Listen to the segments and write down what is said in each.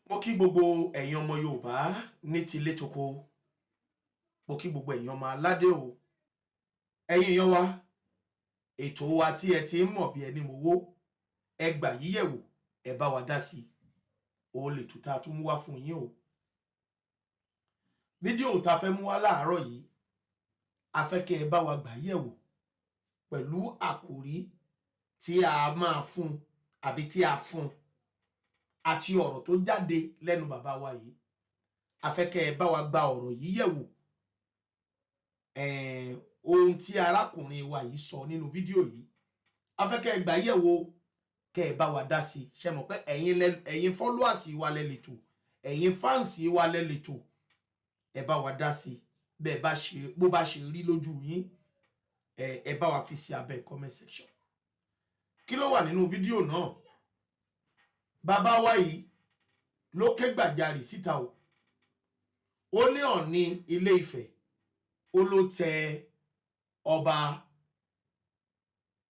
Mo kí gbogbo ẹ̀yin ọmọ Yorùbá ní tilé toko. Mo kí gbogbo ẹ̀yin ọmọ aládé o. Ẹ̀yin èèyàn wa, ètò wa tí ẹ ti ń mọ̀ bí ẹni mowó, ẹ gbà yíyẹ̀wò, ẹ bá wa dá sí. O lè tún ta tún mú wá fún yín o. Fídíò tá fẹ́ mú wá láàárọ̀ yìí, a fẹ́ kẹ́ ẹ bá wa gbà yẹ̀wò pẹ̀lú àkòrí tí a máa fún àbí tí a fún àti ọ̀rọ̀ tó jáde lẹ́nu bàbá wa yìí. A fẹ́ kẹ́ ẹ bá wa gba ọ̀rọ̀ yìí yẹ̀wò. Ohun tí arákùnrin wa yìí sọ nínú fídíò yìí, a fẹ́ kẹ́ ẹ gbà yẹ̀wò, kẹ́ ẹ bá wa dá sí. Ṣé mọ̀ pé ẹ̀yin followers wa lẹ́lẹ̀tò, ẹ̀yin fans wa lẹ́lẹ̀tò, ẹ bá wa dá sí. Bẹ́ẹ̀ bá ṣe bó bá ṣe rí lójú yín, ẹ bá wa fi sí abẹ́ comment section. Kí ló wà nínú fídíò náà? Bàbá wa yìí ló ké gbàjarè síta o. Ó ní Ọ̀ọ̀ni Ilé Ifẹ̀, ó ló tẹ ọba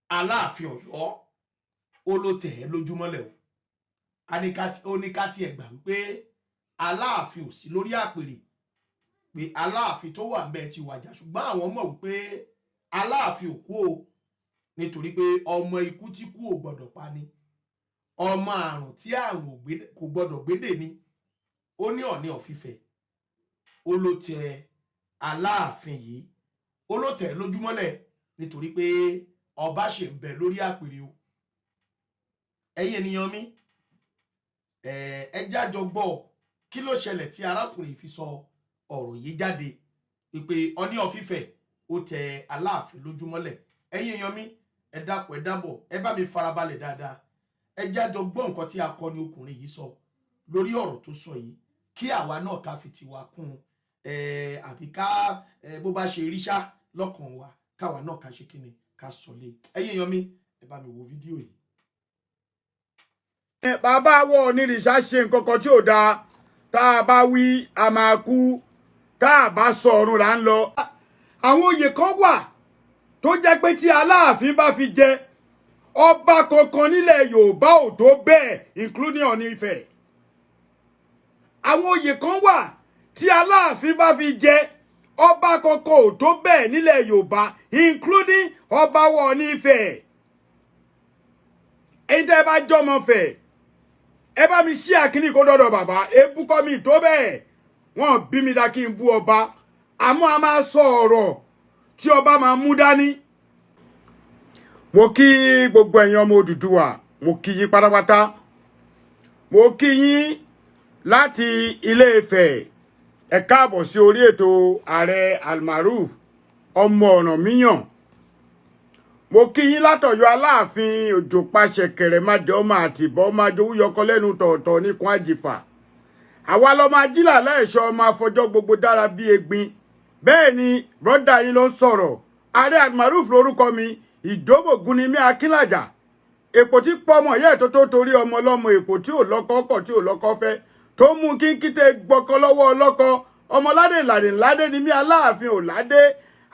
Aláàfin Ọ̀yọ́, ó ló tẹ̀ ẹ́ lójúmọ́lẹ̀ o. Ó ní ká tiẹ̀ gbà wípé Aláàfin ò sí lórí àpèrè, pé Aláàfin tó wà ńbẹ̀ ti wàjà, ṣùgbọ́n àwọn mọ̀ wípé Aláàfin ò kú o, nítorí pé ọmọ ikú tí kú ò gbọdọ̀ pa ni, ọmọ àrùn tí àrùn kò gbọdọ̀ gbédè ni. Ó ní Ọ̀ọ̀ni of Ifẹ̀, ó ló tẹ Aláàfin yìí, ó ló tẹ̀ lójúmọ́lẹ̀ nítorí pé ọba ṣe ń bẹ lórí àpèrè o. Ẹ̀yin ènìyàn mi, ẹ jájọ gbọ́ kí ló ṣẹlẹ̀ tí arákùnrin fi sọ ọ̀rọ̀ yìí jáde wípé Ọ̀ọ̀ni of Ifẹ̀ ó tẹ Aláàfin lójúmọ́lẹ̀. Ẹ̀yin èèyàn mi, ẹ dákun ẹ dábọ̀, ẹ bá mi farabalẹ̀ dáadáa. Ẹ jájọ gbọ́ nǹkan tí akọni ọkùnrin yìí sọ lórí ọ̀rọ̀ tó sọ yìí, kí àwa náà ká fi tiwa kún àbí ká bó bá ṣe ríṣà lọ́kàn wa, káwa náà ká ṣe kíni ká sọ lé. Ẹ̀yin èèyàn mi, ẹ bá mi wo fídíò yìí. Bàbá wo onírìṣà ṣe nǹkan kan tí ò dáa, tá a bá wí a máa kú, tá a bá sọ ọ̀run là ń lọ. Àwọn oyè kan wà tó jẹ́ pé tí Aláàfin bá fi jẹ, ọba kankan nílẹ̀ Yorùbá ò tó bẹ́ẹ̀, including Ọ̀ọ̀ni Ifẹ̀. Àwọn oyè kan wà tí Aláàfin bá fi jẹ, ọba kankan ò tó bẹ́ẹ̀ nílẹ̀ Yorùbá, including ọba Ọ̀ọ̀ni Ifẹ̀. Ẹ̀yin tẹ́ ẹ bá jọmọ Ifẹ̀, ẹ bá mi ṣí àkíní kó dọ́dọ̀ bàbá. Ebú kọ́ mi tó bẹ́ẹ̀, wọ́n bí mi dá kí n bú ọba, àmọ́ a máa sọ ọ̀rọ̀ tí ọba máa mú dání. Mo kí gbogbo ẹ̀yin ọmọ Odùduwà, mo kí yín pátápátá. Mo kí yín láti Ilé Ifẹ̀. Ẹ káàbọ̀ sí orí ètò Ààrẹ Almaroof ọmọ Ọ̀rànmíyàn. Mo kí yín látọ̀yọ́ Aláàfin òjò pàṣẹ kẹrẹmàdé ọmọ Àtìbọ̀ ọmọ Ajowúyọkọ lẹ́nu tọ̀ọ̀tọ̀ níkun àjìfà. Àwa lọmọ ajílà láìṣọ́ ọmọ afọjọ́ gbogbo dára bí egbin. Bẹ́ẹ̀ ni brọ́dà yín ló ń sọ̀rọ̀. Ààrẹ Almaroof lórúkọ mi, ìdóbògún ni mí Akínlàjà. Èpò tí pọ́mọ yẹ́ tó torí ọmọ ọlọ́mọ, èpò tí ò lọ́kọ kọ̀ tí ò lọ́kọ fẹ́, tó mú kí kíte gbọ́kọ lọ́wọ́ ọlọ́kọ. Ọmọládé ládé ni mí Aláàfin ò ládé,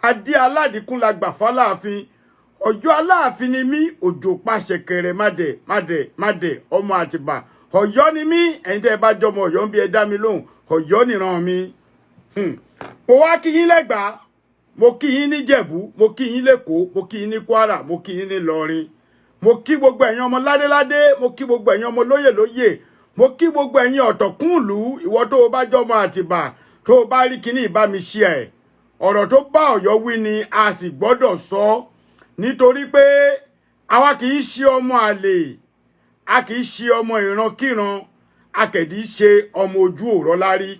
adé aládìkún la gbà f'Aláàfin. Ọ̀yọ́ Aláàfin ni mí, òjò pàṣẹ kẹrẹ mádẹ ọmọ Àtìbà. Ọ̀yọ́ ni mí, ẹ̀yin tẹ́ ẹ bá jọmọ Ọ̀yọ́ ń bí ẹ dá mi lóhùn, Ọ̀yọ́ nìran mi. Mo wá kí yín lẹ́gbàá, mo kí yín ní Jẹ̀bú, mo kí yín l'Èkó, mo kí yín ní Kwara, mo kí yín ní Ìlọrin. Mo kí gbogbo ẹ̀yin ọmọ ládéládé, mo kí gbogbo ẹ̀yin ọmọ lóyè, mo kí gbogbo ẹ̀yin ọ̀tọ̀kúnlú. Ìwọ tó o bá jọmọ Àtìbà, tó o bá rí kíní ìbá mi ṣe ẹ̀. Ọ̀rọ̀ tó bá Ọ̀yọ́ wí ni a sì gbọ́dọ̀ sọ, nítorí pé àwa kì í ṣe ọmọ àlè, a kì í ṣe ọmọ ìrankíran, a kẹ̀dí ṣe ọmọ ojú òrọ́ lárí.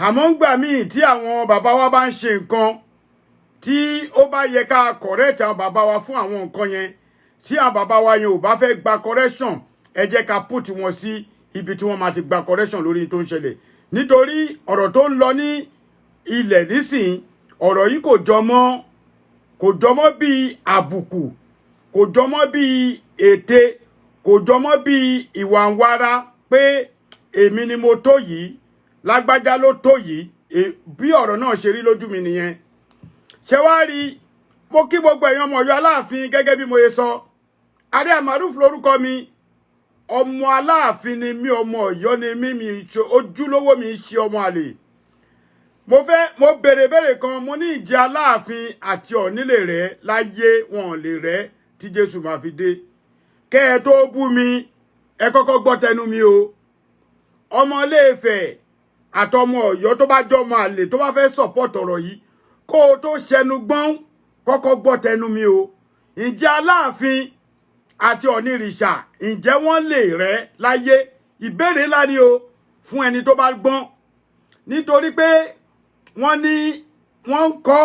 Àmọ́ ń gbà míì tí àwọn bàbá wa bá ń ṣe nǹkan tí ó bá yẹ ká correct àwọn bàbá wa fún àwọn nǹkan yẹn, tí àwọn bàbá wa yẹn ò bá fẹ́ gba correction, ẹ jẹ́ ká put wọn sí ibi tí wọ́n máa ti gba correction lórí tó ń ṣẹlẹ̀. Nítorí ọ̀rọ̀ tó ń lọ ní ilẹ̀ nísìn, ọ̀rọ̀ yìí kò jọmọ́ bí àbùkù, kò jọmọ́ bí ète, kò jọmọ́ bí ìwà ń wára pé èmi ni mo tó yìí, lágbájá ló tó yìí. Bí ọ̀rọ̀ náà ṣe rí lójú mi nìyẹn. Ṣé wá rí, mo kí gbogbo ẹ̀yin ọmọ Ọ̀yọ́ Aláàfin gẹ́gẹ́ bí mo ṣe sọ. Ààrẹ Almaroof lórúkọ mi, ọmọ Aláàfin ni mí, ọmọ Ọ̀yọ́ ni mí, mi ṣe ojúlówó, mi ṣe ọmọ àlè. Mo bèrè kan, mo ní ìjẹ Aláàfin àti Ọ̀ọ̀ni lè rẹ́ láyé, wọn lè rẹ́ tí Jésù máa fi dé. Kẹ́ ẹ tó bú mi, ẹ kọ́kọ́ gbọ́ tẹnu mi o. Ọmọ Ilé-Ifẹ̀ àtọmọ Ọ̀yọ́ tó bá jọmọ àlè tó bá fẹ́ support ọ̀rọ̀ yìí, kó o tó ṣẹnu gbọ́n, kọ́kọ́ gbọ́ tẹnu mi o. Ǹjẹ́ Aláàfin àti Ọ̀nìrìṣà, ǹjẹ́ wọ́n lè rẹ́ láyé? Ìbéèrè ńlá ni o fún ẹni tó bá gbọ́n. Nítorí pé wọ́n ní wọ́n ń kọ́,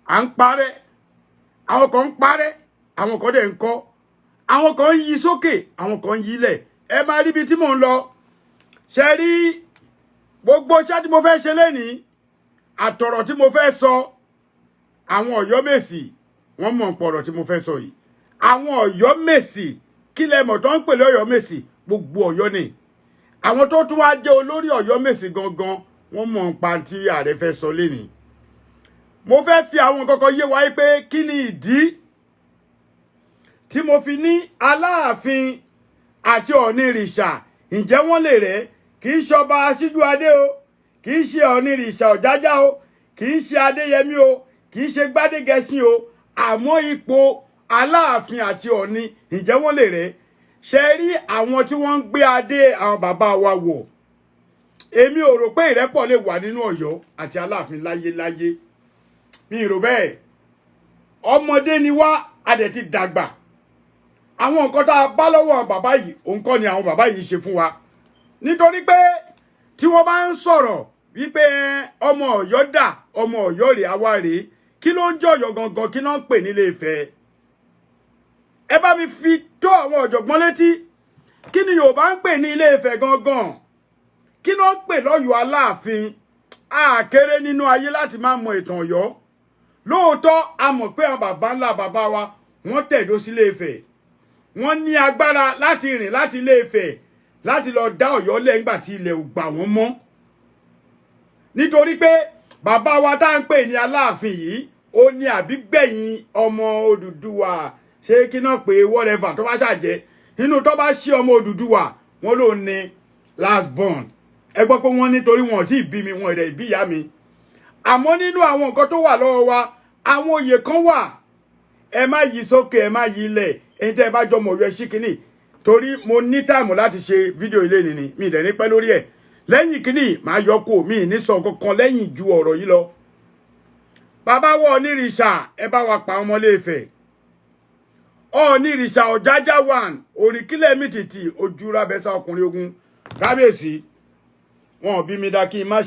à ń parẹ́. Àwọn kan ń parẹ́, àwọn kan dẹ̀ ń kọ́. Àwọn kan ń yí sókè, àwọn kan ń yí lẹ̀. Ẹ máa rí ibi tí mò ń lọ. Ṣé rí gbogbo iṣẹ́ tí mo fẹ́ ṣe lénìí, àtọ̀rọ̀ tí mo fẹ́ sọ, àwọn Ọ̀yọ́mèsì wọ́n mọ̀ pọ̀rọ̀ tí mo fẹ́ sọ yìí. Àwọn Ọ̀yọ́mèsì, kí lẹ mọ̀ tó ń pè lọ́yọ́mèsì, gbogbo Ọ̀yọ́ ni. Àwọn tó tún wá jẹ́ olórí Ọ̀yọ́mèsì gangan, wọ́n mọ̀ pa tí ààrẹ fẹ́ sọ lénìí. Mo fẹ́ fi àwọn kọ́kọ́ yé wa pé kí ni ìdí tí mo fi ní Aláàfin àti Ọ̀nìrìṣà, ǹjẹ́ wọ́n lè rẹ́? Kì í ṣọba Aṣíjú Adé o, kì í ṣe Ọ̀nìrìṣà Ọ̀jájá o, kì í ṣe Adéyẹmí o, kì í ṣe Gbádégẹṣin o, àmọ́ ipò Aláàfin àti Ọ̀ọ̀ni, ǹjẹ́ wọ́n lè rẹ́? Ṣé rí àwọn tí wọ́n ń gbé adé àwọn bàbá wa wọ̀, èmi ò rò pé ìrẹ́pọ̀ lè wà nínú Ọ̀yọ́ àti Aláàfin láyé. Mi rò bẹ́ẹ̀. Ọmọdé ni wá, a dẹ̀ ti dàgbà. Àwọn nǹkan tá a bá lọ́wọ́ àwọn bàbá yìí, òun kọ́ ni àwọn bàbá yìí ṣe fún wa. Nítorí pé tí wọ́n bá ń sọ̀rọ̀ wípé ọmọ Ọ̀yọ́ dà, ọmọ Ọ̀yọ́ rèé, àwa rèé, kí ló ń jẹ́ Ọ̀yọ́ gangan, kí ló ń pè ní Ilé-Ifẹ̀? Ẹ bá mi fi tó àwọn ọ̀jọ̀gbọ́n létí, kí ni Yorùbá ń pè ní Ilé-Ifẹ̀ gangan? Kí ló ń pè lọ́yọ̀ Aláàfin? A kéré nínú ayé láti máa mọ ìtàn Ọ̀yọ́. Lóòótọ́ a mọ̀ pé àwọn bàbá ńlá bàbá wa wọ́n tẹ̀dó sí Ilé-Ifẹ̀. Wọ́n ní agbára láti rìn láti Ilé-Ifẹ̀ láti lọ dá Ọ̀yọ́ lẹ̀ nígbà tí ilẹ̀ ò gbà wọ́n mọ́. Nítorí pé bàbá wa tá ń pè ní Aláàfin yìí, ó ní àbígbẹ̀yìn ọmọ Odùduwà, ṣé kí náà pé whatever tó bá ṣàjẹ́, inú tó bá ṣí ọmọ Odùduwà wọ́n ló ní last born. Ẹ gbọ́ pé wọ́n nítorí wọn ò tí ì bí mi, wọn ò dẹ̀ bí ìyá mi. Àmọ́ nínú àwọn nǹkan tó wà lọ́wọ́ wa, àwọn oyè kan wà. Ẹ má yí sókè, ẹ má yí ilẹ̀, ẹni tẹ́ ẹ bá jọmọ Ọ̀yọ́ ṣí kínní. Torí mo ní táìmù láti ṣe fídíò ilé nìní, mi dẹ̀ ní pẹ́ lórí ẹ̀. Lẹ́yìn kínní máa yọ kó, mi ní sọ kankan lẹ́yìn ju ọ̀rọ̀ yìí lọ. Bàbá wa Ọ̀nìrìṣà, ẹ bá wa pa ọmọ Ilé-Ifẹ̀. Ọ̀nìrìṣà Ọ̀jájá one, òrìkílẹ̀ mi tìtì, ojú rábẹ́sà ọkùnrin ogun. Kábíyèsí, wọn ò bí mi dá kí n má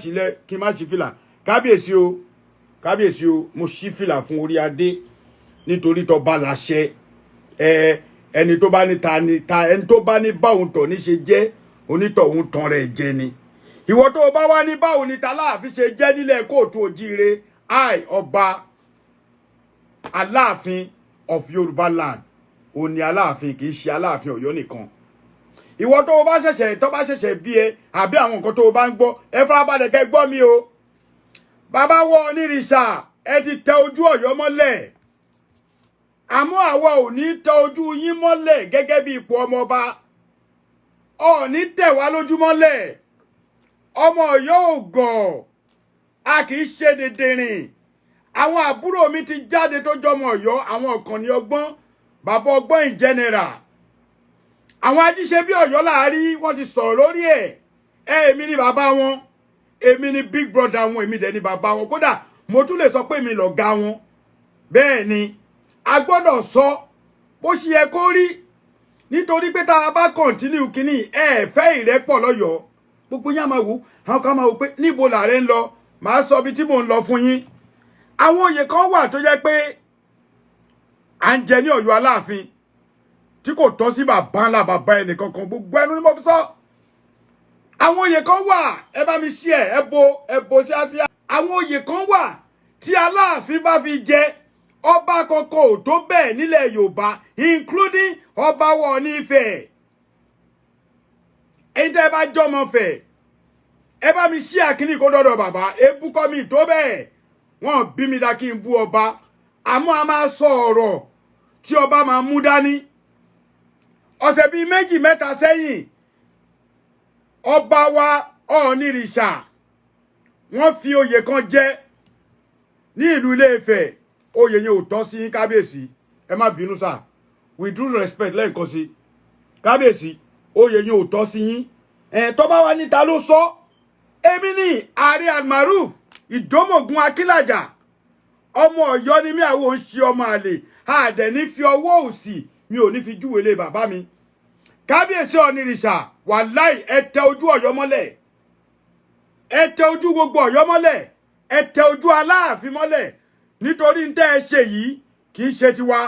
ṣí fìlà. Kábíyèsí o, mo ṣí fìlà fún orí adé nítorí tó bá láṣẹ. Ẹni tó bá ní ẹni tó bá ní báwọn tọ̀ ní ṣe jẹ́, onítọ̀hún tán rẹ̀ jẹ ni. Ìwọ tó bá wá ní báwo ni t'Aláàfin ṣe jẹ́ nílẹ̀ kóòtù òjíire, ọba Aláàfin of Yorùbá land, òun ni Aláàfin, kì í ṣe Aláàfin Ọ̀yọ́ nìkan. Ìwọ tó bá ṣẹ̀ṣẹ̀ bí ẹ àbí àwọn nǹkan tó bá ń gbọ́, ẹ farabalẹ̀ kẹ́ gbọ́ mi o. Bàbá wa Ọ̀nìrìṣà, ẹ ti tẹ ojú Ọ̀yọ́ mọ́lẹ̀. Àmọ́ àwa ò ní tẹ ojú yín mọ́lẹ̀ gẹ́gẹ́ bí ipò ọmọọba. Ọ̀ọ̀ni tẹ̀ wá lójú mọ́lẹ̀. Ọmọ Ọ̀yọ́ ò gọ̀, a kì í ṣe dèdèrìn. Àwọn àbúrò mi ti jáde tó jọmọ Ọ̀yọ́, àwọn ọ̀kànnì ọgbọ́n, bàbá ọgbọ́n in general. Àwọn ajíṣe bí Ọ̀yọ́ láàrí, wọ́n ti sọ̀rọ̀ lórí ẹ̀. Èmi ni bàbá wọn, èmi ni big brother wọn, èmi dẹ̀ ni bàbá wọn. Kódà mo tún lè sọ pé èmi lọ̀gá wọn. Bẹ́ẹ̀ ni a gbọ́dọ̀ sọ bó ṣe yẹ kó rí. Nítorí pé tá a bá kọ̀ntínú kínní, fẹ́ ìrẹ́pọ̀ lọ́yọ̀ọ́. Gbogbo yín á máa wò, àwọn kan máa wò pé níbo làárẹ ń lọ, màá sọ ibi tí mò ń lọ fún yín. Àwọn oyè kan wà tó jẹ́ pé à ń jẹ ní Ọ̀yọ́ Aláàfin tí kò tọ́ sí bàbá ńlá bàbá ẹnì kankan, gbogbo ẹnu ni mo fi sọ. Àwọn oyè kan wà, ẹ bá mi ṣí ẹ bo síásíá. Àwọn oyè kan wà tí Aláàfin bá fi jẹ, ọba kankan ò tó bẹ́ẹ̀ nílẹ̀ Yorùbá, including ọba wa Ọọ̀ni Ifẹ̀. Ẹ̀yin tẹ́ ẹ bá jọmọ Ifẹ̀, ẹ bá mi ṣí àkíní kó dọ́dọ̀ bàbá, ebú kọ́ mi tó bẹ́ẹ̀. Wọ́n bí mi dá kí n bú ọba, àmọ́ a máa sọ ọ̀rọ̀ tí ọba máa mú dání. ọ̀sẹ̀ bíi méjì mẹ́ta sẹ́yìn ọba wa Ọ̀nìrìṣà wọ́n fi oyè kan jẹ ní ìlú Ilé-Ifẹ̀ oyè yẹn ò tọ́ sí kábíyèsí ẹ má bínú sà with due respect lẹ́ẹ̀kan sí kábíyèsí oyè yẹn ò tọ́ sí yín tó bá wà níta ló sọ èmi ní Ààrẹ Almaroof Ìdómògùn Akínlàjà ọmọ Ọ̀yọ́ ni mí àwọn ń ṣe ọmọ àlè àdẹ̀ ní fi ọwọ́ òsì mi ò ní fi júwèé lé bàbá mi kábíyèsí Ọ̀nìrìṣà wàláì ẹ tẹ ojú Ọ̀yọ́ mọ́lẹ̀ ẹ tẹ ojú gbogbo Ọ̀yọ́ mọ́lẹ̀ ẹ tẹ ojú Aláàfin mọ́lẹ̀ nítorí ń tẹ́ ẹ ṣe yìí kì í ṣe tiwa.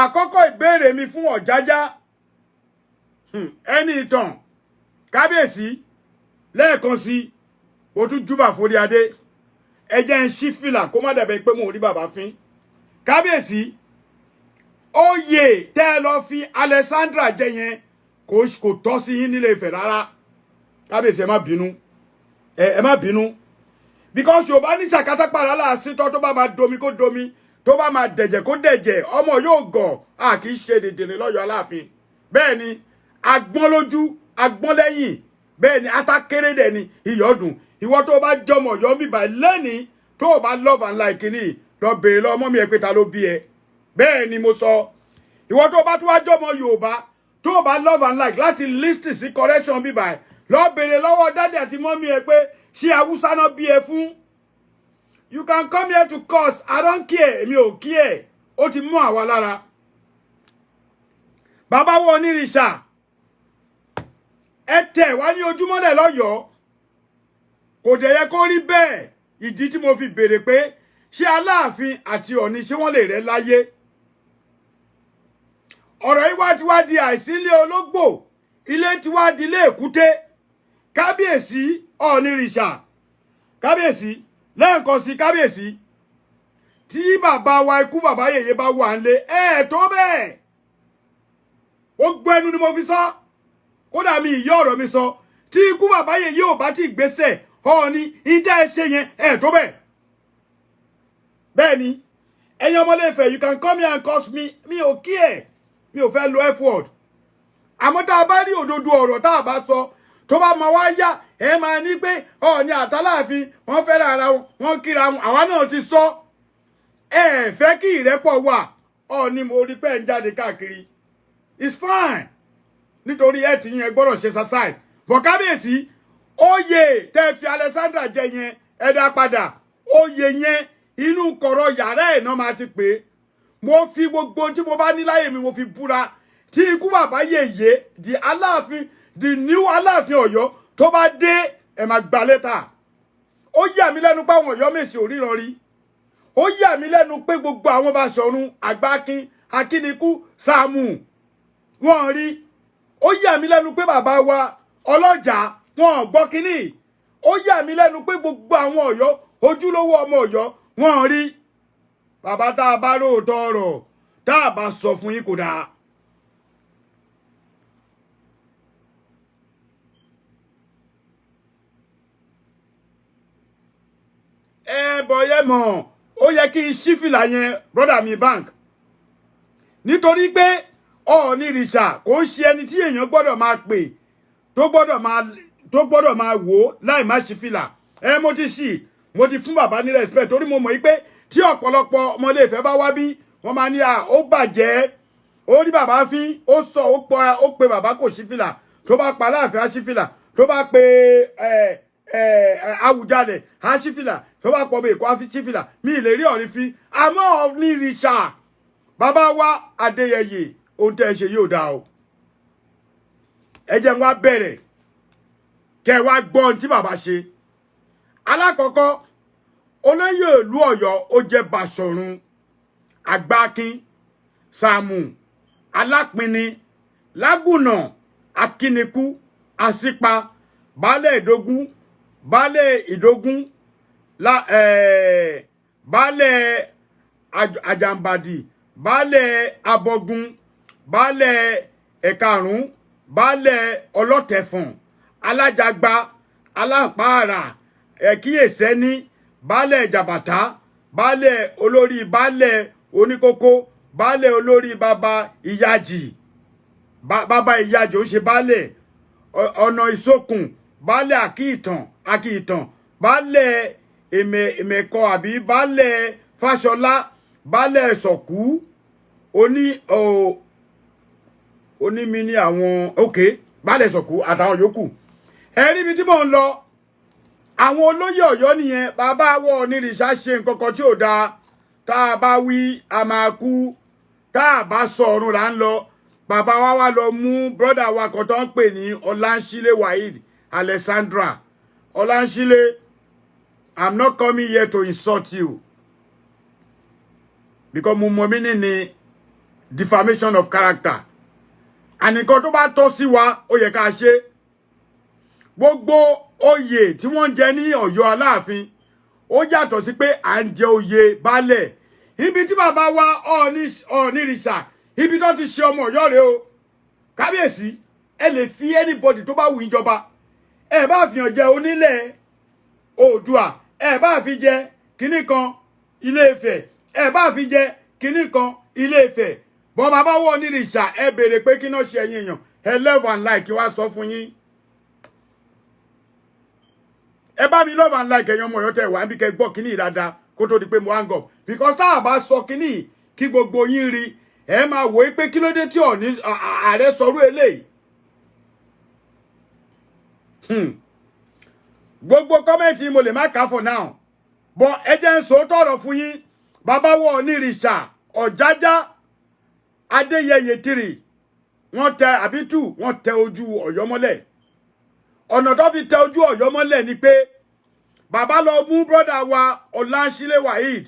Àkọ́kọ́ ìbéèrè mi fún Ọ̀jájá Enitan kábíyèsí lẹ́ẹ̀kan sí o tún júbà forí adé ẹ jẹ́ ń ṣí fìlà kó má dàbẹ̀ pé mò ń rí bàbá fín kábíyèsí oyè tẹ́ ẹ lọ fi Alexandra jẹ yẹn kò tọ́ sí yín nílé Ifẹ̀ rárá kábíyèsí ẹ má bínú ẹ má bínú because yorùbá ní ṣàkátàpàrà láàsì tó bá máa domi kó domi tó bá máa dẹ̀jẹ̀ kó dẹ̀jẹ̀ ọmọ yóò gọ̀ a kì í ṣe dèdèrè lọ́yọ̀ Aláàfin bẹ́ẹ̀ ni agbọ́n lójú agbọ́n lẹ́yìn bẹ́ẹ̀ ni atákéré dẹ̀ ni ìyọ́dún ìwọ tó bá jọmọ yọ mí bá lẹ́ni tó bá love and like ni lọ bèrè lọ ọmọ mi ẹ pé ta ló bí ẹ bẹ́ẹ̀ ni mo sọ ìwọ tó bá tún wá jọmọ yorùbá tó bá love and like láti list sí correction bíbá ẹ lọ bèrè lọ́wọ́ dáàdì àti mọ́mí ẹ pé ṣé Haúsá náà bí ẹ fún. You can come here to curse. I don't care. Èmi ò care. Ó ti mú àwa lára. Bàbá wo Onírìṣà. Ẹ tẹ̀ wá ní ojúmọ́lẹ̀ lọ́yọ̀ọ́. Kò dẹ̀ yẹ kó rí bẹ́ẹ̀. Ìdí tí mo fi béèrè pé ṣé Aláàfin àti Ọ̀ọ̀ni ṣé wọ́n lè rẹ́ láyé. Ọ̀rọ̀ yìí wá ti wá di àìsílé ológbò. Ilé ti wá di ilé èkúté. Kábíyèsí Onírìṣà. Kábíyèsí lẹ́ẹ̀kan sí kábíyèsí tí bàbá wa ikú bàbá yèyé bá wà nílé tó bẹ́ẹ̀ ó gbọ́ ẹnu ni mo fi sọ kódà mi ìyá ọ̀rọ̀ mi sọ tí ikú bàbá yèyé ò bá ti gbéṣẹ̀ Ọọ̀ni ìjà ẹ ṣe yẹn tó bẹ́ẹ̀ bẹ́ẹ̀ ni ẹ̀yin ọmọ Ilé-Ifẹ̀ you can come here and curse me mi ò kí ẹ̀ mi ò fẹ́ lo f word àmọ́ tá a bá rí òdodo ọ̀rọ̀ tá a bá sọ tó bá máa wá yá ẹ máa ní pé Ọọ̀ni àtàláàfin wọ́n fẹ́ràn ara wọn wọ́n kíra wọn àwa náà ti sọ ẹ fẹ́ kí ìrẹ́pọ̀ wà Ọọ̀ni mo rí pé ń jáde káàkiri it's fine nítorí ẹ ti yẹn gbọ́dọ̀ ṣe exercise bọ̀ kábíyèsí oyè tẹ́ fi Alexandra jẹ yẹn ẹ dá padà oyè yẹn inú kọ̀rọ̀ yàrá ẹ̀ náà máa ti pè é mo fi gbogbo tí mo bá ní láyè mi mo fi búra tí ikú bàbá yèyé di Aláàfin the new Aláàfin Ọ̀yọ́ tó bá dé ẹ máa gba lẹ́tà ó yà mí lẹ́nu pé àwọn Ọ̀yọ́ Mèsì ò ríran rí ó yà mí lẹ́nu pé gbogbo àwọn Baṣọ̀run Àgbákin Akínikú Sàámù wọ́n rí ó yà mí lẹ́nu pé bàbá wa Ọlọ́jà wọ́n gbọ́ kínní ó yà mí lẹ́nu pé gbogbo àwọn Ọ̀yọ́ ojúlówó ọmọ Ọ̀yọ́ wọ́n rí bàbá tá a bá lóòótọ́ ọ̀rọ̀ tá a bá sọ fún yín kò dáa. Bọ̀yẹ́ mọ̀ ó yẹ kí n ṣí fìlà yẹn brother mi bank nítorí pé Ọ̀nìrìṣà kò ń ṣe ẹni tí èèyàn gbọ́dọ̀ máa pè tó gbọ́dọ̀ máa wò ó láì má ṣí fìlà mo ti ṣì mo ti fún bàbá ní respect torí mo mọ̀ pé tí ọ̀pọ̀lọpọ̀ ọmọ Ilé-Ifẹ̀ bá wá bí wọ́n máa ní ó bàjẹ́ ó rí bàbá fín ó sọ ó pe bàbá kò ṣí fìlà tó bá pa Aláàfin á ṣí fìlà tó bá pe Àwùjalẹ̀ á ṣí fìlà tó bá pọ̀ bẹ́ẹ̀ kó á fi ṣí fìlà mi ì lè rí ọ̀rí fi àmọ́ Onírìṣà bàbá wa Adéyẹyè ohun tẹ́ ẹ ṣe yóò dáa o ẹ jẹ́ wá bẹ̀rẹ̀ kẹ́ ẹ wá gbọ́ ohun tí bàbá ṣe alákọ̀ọ́kọ́ olóyè ìlú Ọ̀yọ́ ó jẹ́ Baṣọ̀run Àgbákin Sàámù Alápinni Lágùnà Akínikú Àsípa baálẹ̀ Ìdógún baálẹ̀ Ìdógún baálẹ̀ Àjàmbàdì baálẹ̀ Abọ́gun baálẹ̀ Ẹ̀karùn baálẹ̀ Ọlọ́tẹ̀fọ̀n Alájàgbá Alápàárà Ẹ̀kíyèsẹ́ní baálẹ̀ Jàbàtà baálẹ̀ Olórí baálẹ̀ Oníkókó baálẹ̀ olórí bàbá ìyájì bàbá ìyájì ó ṣe baálẹ̀ ọ̀nà ìsokùn baálẹ̀ akíìtàn baálẹ̀ èmẹ̀kọ àbí baálẹ̀ fáṣọlá baálẹ̀ sọ̀kú onímí ní àwọn baálẹ̀ sọ̀kú àtàwọn yòókù ẹ̀rí ibi tí mò ń lọ àwọn olóyè Ọ̀yọ́ nìyẹn bàbá wọ onírìṣà ṣe nǹkan kan tí ò dáa tá a bá wí a máa kú tá a bá sọ ọ̀run là ń lọ bàbá wa wá lọ mú brọ́dà wa kan tó ń pè ní Ọláńṣílé Waheed Alexandra Ọláńṣílé I'm not coming here to insult you because mo mọ mí ní defamation of character ànìkan tó bá tọ́ sí wa ó yẹ ká ṣe gbogbo oyè tí wọ́n jẹ ní Ọ̀yọ́ Aláàfin ó yàtọ̀ sí pé à ń jẹ oyè baálẹ̀ ibi tí bàbá wa Ọ̀nìrìṣà ibi tó ti ṣe ọmọ Ọ̀yọ́ rẹ̀ o kábíyèsí ẹ lè fi anybody tó bá wù ìjọba ẹ bá fi hàn jẹ onílẹ̀ Oòduà ẹ bá fi jẹ kinní kan Ilé-Ifẹ̀ ẹ bá fi jẹ kinní kan Ilé-Ifẹ̀ bọ́ bàbá wa Ọ̀nìrìṣà ẹ béèrè pé kí náà ṣe ẹ̀yin èèyàn ẹ love and like wá sọ fún yín ẹ bá mi love and like ẹ̀yin ọmọ Ọ̀yọ́ tẹ̀ wá bí kẹ́ gbọ́ kíní dáadáa kó tó di pé mo hang up because tá a bá sọ kíní kí gbogbo yín rí ẹ máa wò ó pé kí ló dé tí Ọọ̀ni ààrẹ sọrú eléyìí gbogbo kọ́mẹ́ǹtì mo lè má kà for now but ẹ jẹ́ ń sọ tọ̀rọ̀ fún yín bàbá wa Ọ̀nìrìṣà Ọ̀jájá Adéyẹyè 3 wọ́n tẹ àbí 2 wọ́n tẹ ojú Ọ̀yọ́ mọ́lẹ̀ ọ̀nà tó fi tẹ ojú Ọ̀yọ́ mọ́lẹ̀ ni pé bàbá lọ mú brọ́dà wa Ọláńṣílé Waheed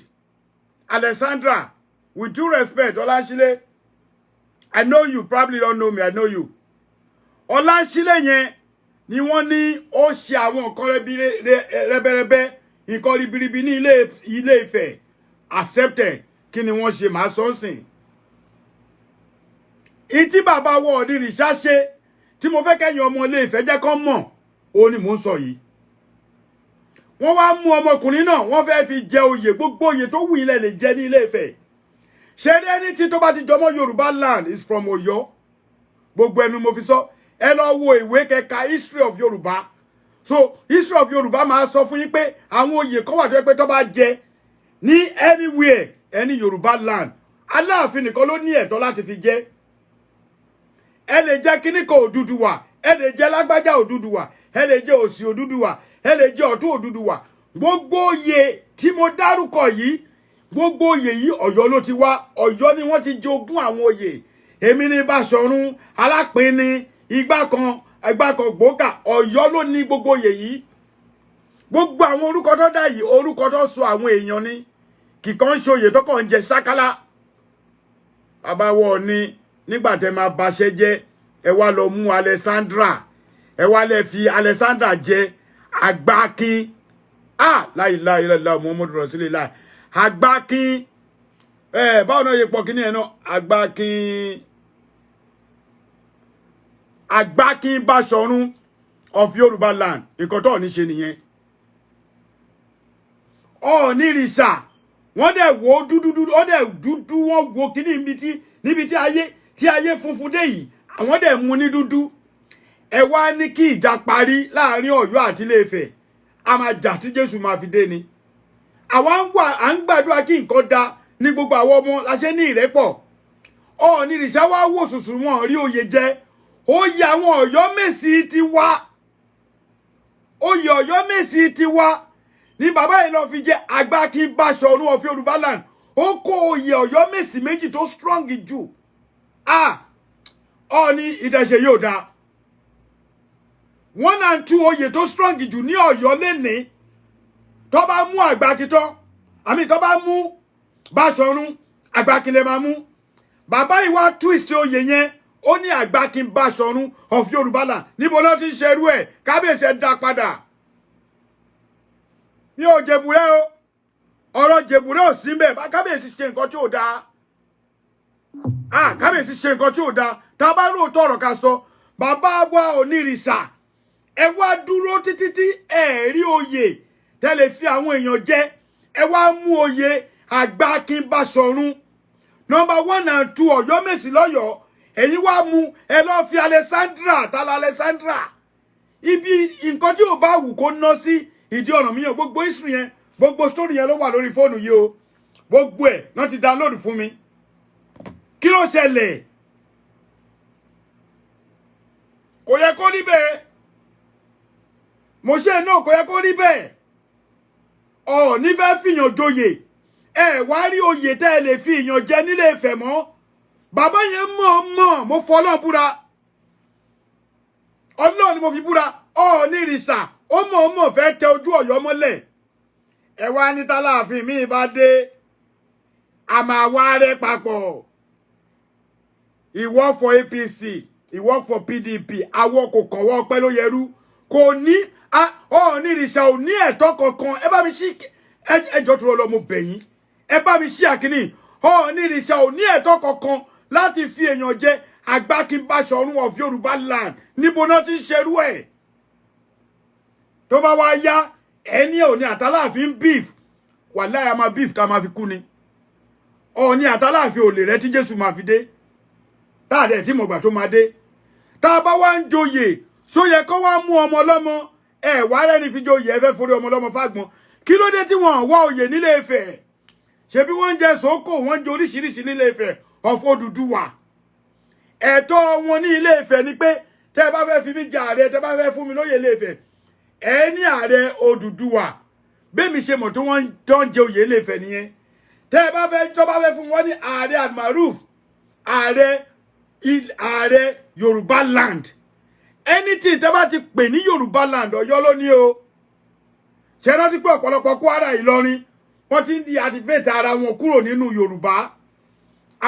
Alexandra with due respect Ọláńṣílé I know you probably don't know me I know you Ọláńṣílé yẹn ni wọ́n ní ó ṣe àwọn nǹkan rẹ́bẹ̀rẹ́bẹ́ nǹkan ribiribi ní Ilé-Ifẹ̀ accepted kí ni wọ́n ṣe máa sọ́nsìn ìtí bàbá wa Ọ̀nìrìṣà ṣe tí mo fẹ́ kẹ́yìn ọmọ Ilé-Ifẹ̀ jẹ́ kán mọ̀ ó ní mò ń sọ yìí wọ́n wá mú ọmọkùnrin náà wọ́n fẹ́ fi jẹ oyè gbogbo oyè tó wù ilẹ̀ lè jẹ ní Ilé-Ifẹ̀ ṣe rí ẹni tí tó bá ti jọmọ́ Yorùbá land is from Ọ̀yọ́ gbogbo ẹnu mo fi sọ ẹ lọ wo ìwé kẹka history of Yorùbá so history of Yorùbá máa sọ fún yín pé àwọn oyè kan wà tó yẹ pé tó bá jẹ ní anywhere any Yorùbá land Aláàfin nìkan ló ní ẹ̀tọ́ láti fi jẹ ẹ lè jẹ kíníkà Odùduwà ẹ lè jẹ lágbájá Odùduwà ẹ lè jẹ òsì Odùduwà ẹ lè jẹ ọ̀tún Odùduwà gbogbo oyè tí mo dárúkọ yìí gbogbo oyè yìí Ọ̀yọ́ ló ti wá Ọ̀yọ́ ni wọ́n ti jogún àwọn oyè èmi ní Báṣọ̀run Alápinni igbá kan gbòókà Ọ̀yọ́ ló ní gbogbo oyè yìí gbogbo àwọn orúkọ tó dá yìí orúkọ tó sọ àwọn èèyàn ni kìkan ṣe oyè tó kàn ń jẹ ṣákálá bàbá wa Ọọ̀ni nígbà tẹ́ máa baṣẹ́ jẹ́ ẹ wá lọ mú Alexandra ẹ wá lẹ fi Alexandra jẹ Àgbákin la ilaha illallah Muhammadu Rasulullah Àgbákin báwo náà yẹ pọ̀ kí ní ẹ̀ náà Àgbákin Báṣọ̀run of Yorùbá land nǹkan tó Ọọ̀ni ṣe nìyẹn Ọ̀nìrìṣà wọ́n dẹ̀ wo dúdú ó dẹ̀ dúdú wọ́n wo kíní níbi tí ayé funfun dé yìí àwọn dẹ̀ mú ní dúdú ẹ wá ní kí ìjà parí láàrin Ọ̀yọ́ àti Ilé-Ifẹ̀ a máa jà tí Jésù máa fi dé ni àwa à ń gbàdúrà kí nǹkan da ní gbogbo àwọn ọmọ láṣẹ ní ìrẹ́pọ̀ Ọ̀nìrìṣà wá wò sùsù wọn rí oyè jẹ oyè àwọn Ọ̀yọ́mèsì ti wá oyè Ọ̀yọ́mèsì ti wá ní bàbá yìí lọ fi jẹ Àgbákin Báṣọ̀run of Yorùbá land ó kó oyè Ọ̀yọ́mèsì méjì tó strong jù Ọọ̀ni ìdẹ̀ṣẹ̀ yóò dáa 1 and 2 oyè tó strong jù ní Ọ̀yọ́ lẹ́ni tó bá mú Àgbákin tán àmì tó bá mú Báṣọ̀run Àgbákin lè máa mú bàbá yìí wá twist oyè yẹn ó ní Àgbákin Báṣọ̀run of Yorùbá land níbo ló ti ń ṣerú ẹ̀ kábíyèsí ẹ̀ dá padà ní o jẹ̀bùrẹ́ o ọ̀rọ̀ jẹ̀bùrẹ́ ò sí mbẹ̀ bá kábíyèsí ṣe nǹkan tí ò dáa kábíyèsí ṣe nǹkan tí ò dáa tá a bá lóòótọ́ ọ̀rọ̀ ká sọ bàbá wa Ọ̀nìrìṣà ẹ wá dúró títí tí ẹ rí oyè tẹ́lẹ̀ fi àwọn èèyàn jẹ ẹ wá mú oyè Àgbákin Báṣọ̀run number 1 and 2 Ọ̀yọ́ Mèsì lọ́yọ̀ọ́ ẹ̀yin wá mú ẹ lọ fi Alexandra tala Alexandra ibi nǹkan tí ò bá wù kó ná sí ìdí ọ̀ràn mi yẹn gbogbo history yẹn gbogbo story yẹn ló wà lórí fóònù yìí o gbogbo ẹ̀ náà ti download fún mi kí ló ṣẹlẹ̀ kò yẹ kó rí bẹ́ẹ̀ mo ṣe náà kò yẹ kó rí bẹ́ẹ̀ Ọọ̀ni fẹ́ fìyàn joyè ẹ wá rí oyè tẹ́ ẹ lè fi ìyàn jẹ nílé Ifẹ̀ mọ́ bàbá yẹn mọ̀ mo fọlọ́ búra Ọlọ́run ni mo fi búra Ọọ̀ni ìrìṣà ó mọ̀ fẹ́ tẹ ojú Ọ̀yọ́ mọ́lẹ̀ ẹ wá ní tálàfin mi bá dé a máa wá rẹ́ papọ̀ ìwọ for APC ìwọ for PDP àwọn kò kàn wọ́n pẹ́ ló yẹrú kò ní Ọọ̀ni ìrìṣà ò ní ẹ̀tọ́ kankan ẹ bá mi ṣí ẹjọ́ tó lọ mo bẹ̀ yín ẹ bá mi ṣí àkíní Ọọ̀ni ìrìṣà ò ní ẹ̀tọ́ kankan láti fi èèyàn jẹ Agbákinbáṣọ̀run of Yorùbá land níbo náà ti ń ṣerú ẹ̀ tó bá wá yá ẹni Ọọ̀ni àtàláàfin beef wàláhì a máa beef ká máa fi kú ni Ọọ̀ni àtàláàfin olè rẹ tí Jésù máa fi dé táàdẹ̀ tí mọ̀gbà tó máa dé tá a bá wá ń joyè ṣó yẹ kó wá mú ọmọ ọlọ́mọ ẹ wá rẹ́ni fi joyè ẹ fẹ́ forí ọmọ ọlọ́mọ fágbọn kí ló dé tí wọ́n wá oyè nílé Ifẹ̀ ṣebí wọ́n ń jẹ sókò wọ́n ń jẹ oríṣiríṣi nílé Ifẹ̀ of Odùduwà ẹ̀tọ́ wọn ní ilé Ifẹ̀ ni pé tẹ́ bá fẹ́ fi mí jẹ ààrẹ tẹ́ bá fẹ́ fún mi lóyè ilé Ifẹ̀ ẹ ní ààrẹ Odùduwà bẹ́ẹ̀ mi ṣe mọ̀ tó wọ́n tó ń jẹ oyè ilé Ifẹ̀ nìyẹn tẹ́ bá fẹ́ fún wọn ní ààrẹ Almaroof ààrẹ Yorùbá land anything tẹ́ bá ti pè ní Yorùbá land Ọ̀yọ́ ló ní o ṣe rántí pé ọ̀pọ̀lọpọ̀ Kwara Ìlọrin wọ́n ti ń di activate ara wọn kúrò nínú Yorùbá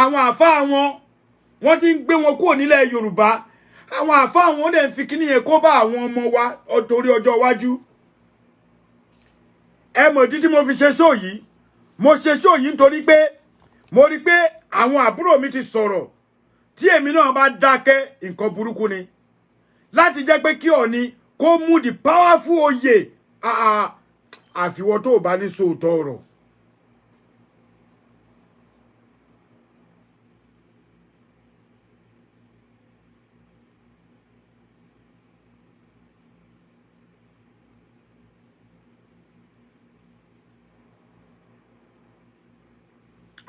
àwọn àfáà wọ́n ti ń gbé wọn kúrò nílẹ̀ Yorùbá àwọn àfáà wọn dẹ̀ ń fi kíní yẹn kó bá àwọn ọmọ wa torí ọjọ́ iwájú ẹ mọ̀ ìdí tí mo fi ṣe show yìí mo ṣe show yìí nítorí pé mo rí pé àwọn àbúrò mi ti sọ̀rọ̀ tí èmi náà bá dákẹ́ nǹkan burúkú ni láti jẹ́ pé kí Ọọ̀ni kó mú the powerful oyè àfiwọ́ tó bá ní sóòótọ́ ọ̀rọ̀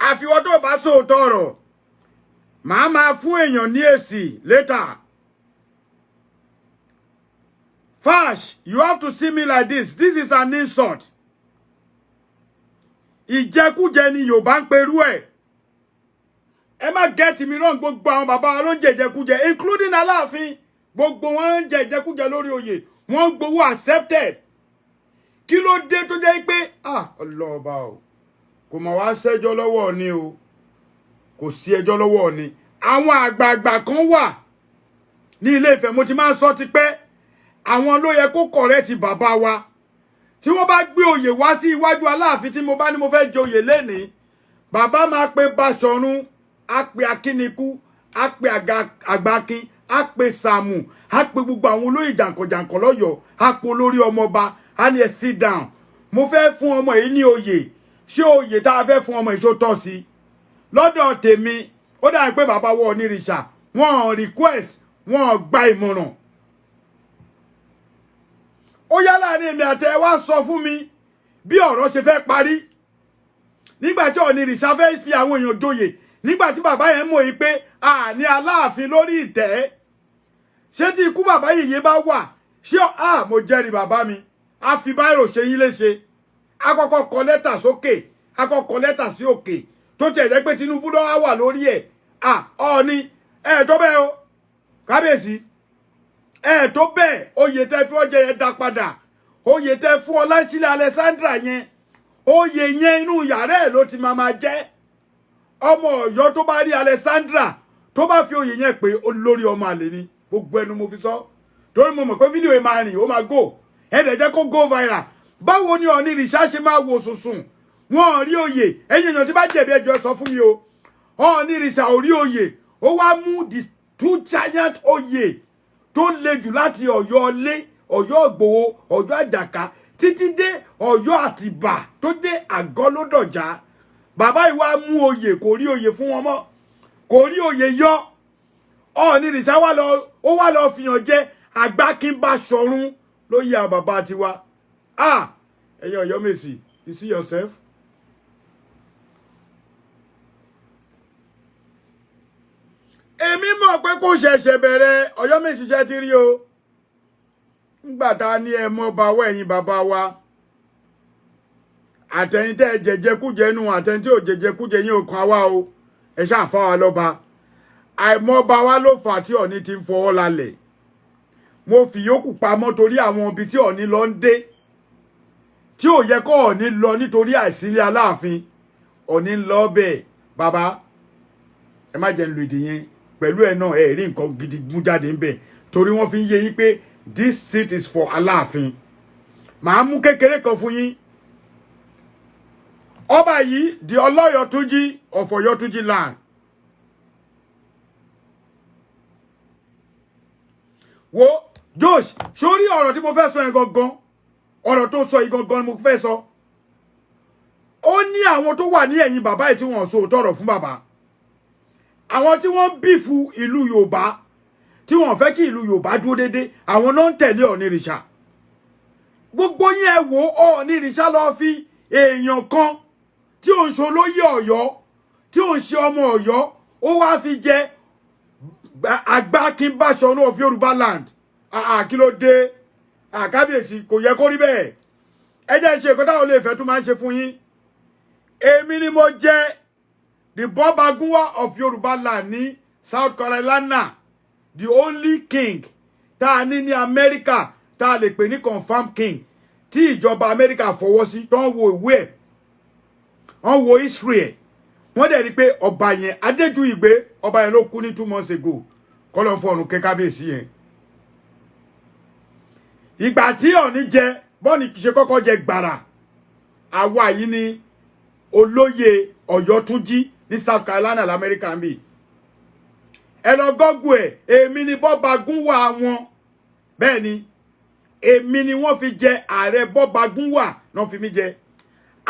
àfiwọ́ tó bá sóòótọ́ ọ̀rọ̀ màá máa fún èèyàn ní èsì later. Fash, you have to see me like this. This is an insult. Ìjẹkújẹ ni Yorùbá ń perú ẹ̀. Ẹ má get me wrong, gbogbo àwọn bàbá wa ló ń jẹ ìjẹkújẹ, including Aláàfin. Gbogbo wọn ń jẹ ìjẹkújẹ lórí oyè. Wọ́n ń gbowó accepted. Kí ló dé tó jẹ́ pé ọlọ́ọ̀bá o. Kò mà wá ṣẹjọ́ lọ́wọ́ Ọọ̀ni o. Kò sí ẹjọ́ lọ́wọ́ Ọọ̀ni. Àwọn àgbààgbà kan wà ní Ilé Ifẹ̀ mo ti máa ń sọ tipẹ́. Àwọn ló yẹ kó correct bàbá wa tí wọ́n bá gbé oyè wá sí iwájú Aláàfin tí mo bá ní mo fẹ́ joyè lénìí bàbá máa pe Báṣọ̀run á pe Akínikú á pe Àgbàkin á pe Sàámù á pe gbogbo àwọn olóyè jàǹkànjàǹkàn lọ́yọ̀ọ́ á pe olórí ọmọọba á ní ẹ sit down mo fẹ́ fún ọmọ yìí ní oyè ṣé oyè tá a fẹ́ fún ọmọ yìí tó tọ́ sí lọ́dọ̀ tèmi ó dà pé bàbá wọ onírìṣà wọ́n request wọ́n gba ìmọ̀ràn ó yá láàrin èmi àti ẹ wá sọ fún mi bí ọ̀rọ̀ ṣe fẹ́ parí nígbà tí onírìṣà fẹ́ fi àwọn èèyàn joyè nígbà tí bàbá yẹn mọ̀ yìí pé ní Aláàfin lórí ìtẹ́ ṣé tí ikú bàbá yìí bá wà ṣé mo jẹ́rìí bàbá mi a fi báírò ṣe yín léṣe a kọ́kọ́ kọ lẹ́tà sókè a kọ́kọ́ kọ lẹ́tà sí òkè tó tiẹ̀ jẹ́ pé Tinubu ló wà lórí ẹ̀ Ọọ̀ni tó bẹ́ẹ̀ o kábíyèsí tó bẹ́ẹ̀ oyè tẹ́ fi ọjẹ́ yẹn dá padà oyè tẹ́ fún Ọláṣílẹ̀ Alexandra yẹn oyè yẹn inú yàrá ẹ̀ ló ti máa jẹ́ ọmọ Ọ̀yọ́ tó bá rí Alexandra tó bá fi oyè yẹn pé olórí ọmọ àlè ni gbogbo ẹnu mo fi sọ torí mo mọ̀ pé fídíò yẹn máa rìn ó máa go ẹ̀ẹ́dẹ̀ jẹ́ kó go viral báwo ni onírìṣà ṣe máa wo sùsùn wọn ò rí oyè ẹ̀yin èèyàn tí bá jẹ̀bi ẹjọ́ sọ fún mi o onírìṣà ò rí oyè ó wá mú the two giant oyè tó le jù láti Ọ̀yọ́ Ilé Ọ̀yọ́ Ìgbòho Ọ̀yọ́ Àjàká títí dé Ọ̀yọ́ Àtìbà tó dé Àgọ́ Lódọ̀jà bàbá yìí wá mú oyè kò rí oyè fún wọn mọ́ kò rí oyè yọ Ọọ̀ni ìrìṣà ó wá lọ fìyàn jẹ Àgbákínbáṣọ̀run ló yà bàbá tiwa ẹ̀yin Ọ̀yọ́mèsì you see yourself. Èmi mọ̀ pé kò ṣẹ̀ṣẹ̀ bẹ̀rẹ̀ Ọ̀yọ́mèsì ṣe ti rí o nígbà tá a ní ẹ mọ́ bá wọ ẹ̀yin bàbá wa àtẹ̀yin tẹ́ jẹjẹkújẹ nù àtẹ̀yin tí ò jẹjẹkújẹ yín ò kan wá o ẹ ṣàfà wa lọ́ba àìmọ́ba wa ló fà tí Ọọ̀ni ti ń fọwọ́ lálẹ̀ mo fi yòókù pamọ́ torí àwọn ibi tí Ọọ̀ni lọ ń dé tí ò yẹ kó Ọọ̀ni lọ nítorí àìsílẹ̀ Aláàfin Ọọ̀ni ń lọ bẹ́ẹ̀ bàbá ẹ má jẹ́ ń lo èdè yẹn pẹ̀lú ẹ̀ náà ẹ̀ rí nǹkan gidi mú jáde ń bẹ̀ torí wọ́n fi ń yé yín pé this seat is for Aláàfin màá mú kékeré kan fún yín ọba yìí di Ọlọ́yọ̀túnjí of Ọ̀yọ́túnjí land wo Josh sórí ọ̀rọ̀ tí mo fẹ́ sọ yẹn gangan ọ̀rọ̀ tó sọ yìí gangan ni mo fẹ́ sọ ó ní àwọn tó wà ní ẹ̀yìn bàbá yìí tí wọ́n sọ òótọ́ ọ̀rọ̀ fún bàbá àwọn tí wọ́n bífù ìlú Yorùbá tí wọ́n fẹ́ kí ìlú Yorùbá dúró dédé àwọn náà ń tẹ̀lé Ọọ̀ni ìrìṣà gbogbo yín ẹ wò Ọọ̀ni ìrìṣà lọ fi èèyàn kan tí ò ń ṣe olóyè Ọ̀yọ́ tí ò ń ṣe ọmọ Ọ̀yọ́ ó wá fi jẹ Àgbákínbáṣọ̀run of Yorùbá land kí ló dé kábíyèsí kò yẹ kó rí bẹ́ẹ̀ ẹ jẹ́ ṣe nǹkan táwọn olè fẹ́ tún máa ń ṣe fún yín èmi ni mo jẹ́ the Bọ́bagúnwà of Yorùbá land ní South Carolina the only king tá a ní Amẹ́ríkà tá a lè pè ní confirmed king tí ìjọba Amẹ́ríkà fọwọ́ sí tó ń wo ìwé ẹ̀ wọ́n wo Israel wọ́n dẹ̀ rí pé ọba yẹn Adéjúìgbé ọba yẹn ló kú ní 2 months ago kọ́lọ́ fún ọ̀run kábíyèsí yẹn ìgbà tí Ọọ̀ni jẹ bọ́ọ̀nì ṣe kọ́kọ́ jẹ gbàrà àwa yìí ni olóyè Ọ̀yọ́túnjí ní South Carolina l'Amẹ́ríkà ń bì ẹ lọ gọ́gù ẹ̀ èmi ni Bọ́bagúnwà wọn bẹ́ẹ̀ ni èmi ni wọ́n fi jẹ ààrẹ Bọ́bagúnwà náà fi mí jẹ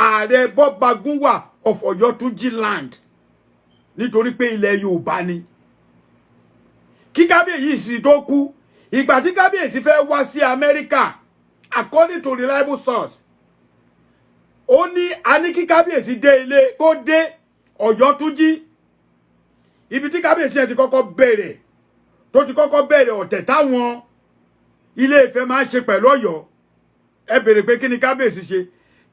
ààrẹ Bọ́bagúnwà of Ọ̀yọ́túnjí land nítorí pé ilẹ̀ Yorùbá ni kí kábíyèsí tó kú ìgbà tí kábíyèsí fẹ́ wá sí Amẹ́ríkà according to reliable source ó ní a ní kí kábíyèsí dé ilé kó dé Ọ̀yọ́túnjí ibi tí kábíyèsí ẹ̀ ti kọ́kọ́ bẹ̀rẹ̀ tó ti kọ́kọ́ bẹ̀rẹ̀ ọ̀tẹ̀ táwọn Ilé Ifẹ̀ máa ń ṣe pẹ̀lú Ọ̀yọ́ ẹ bèrè pé kí ni kábíyèsí ṣe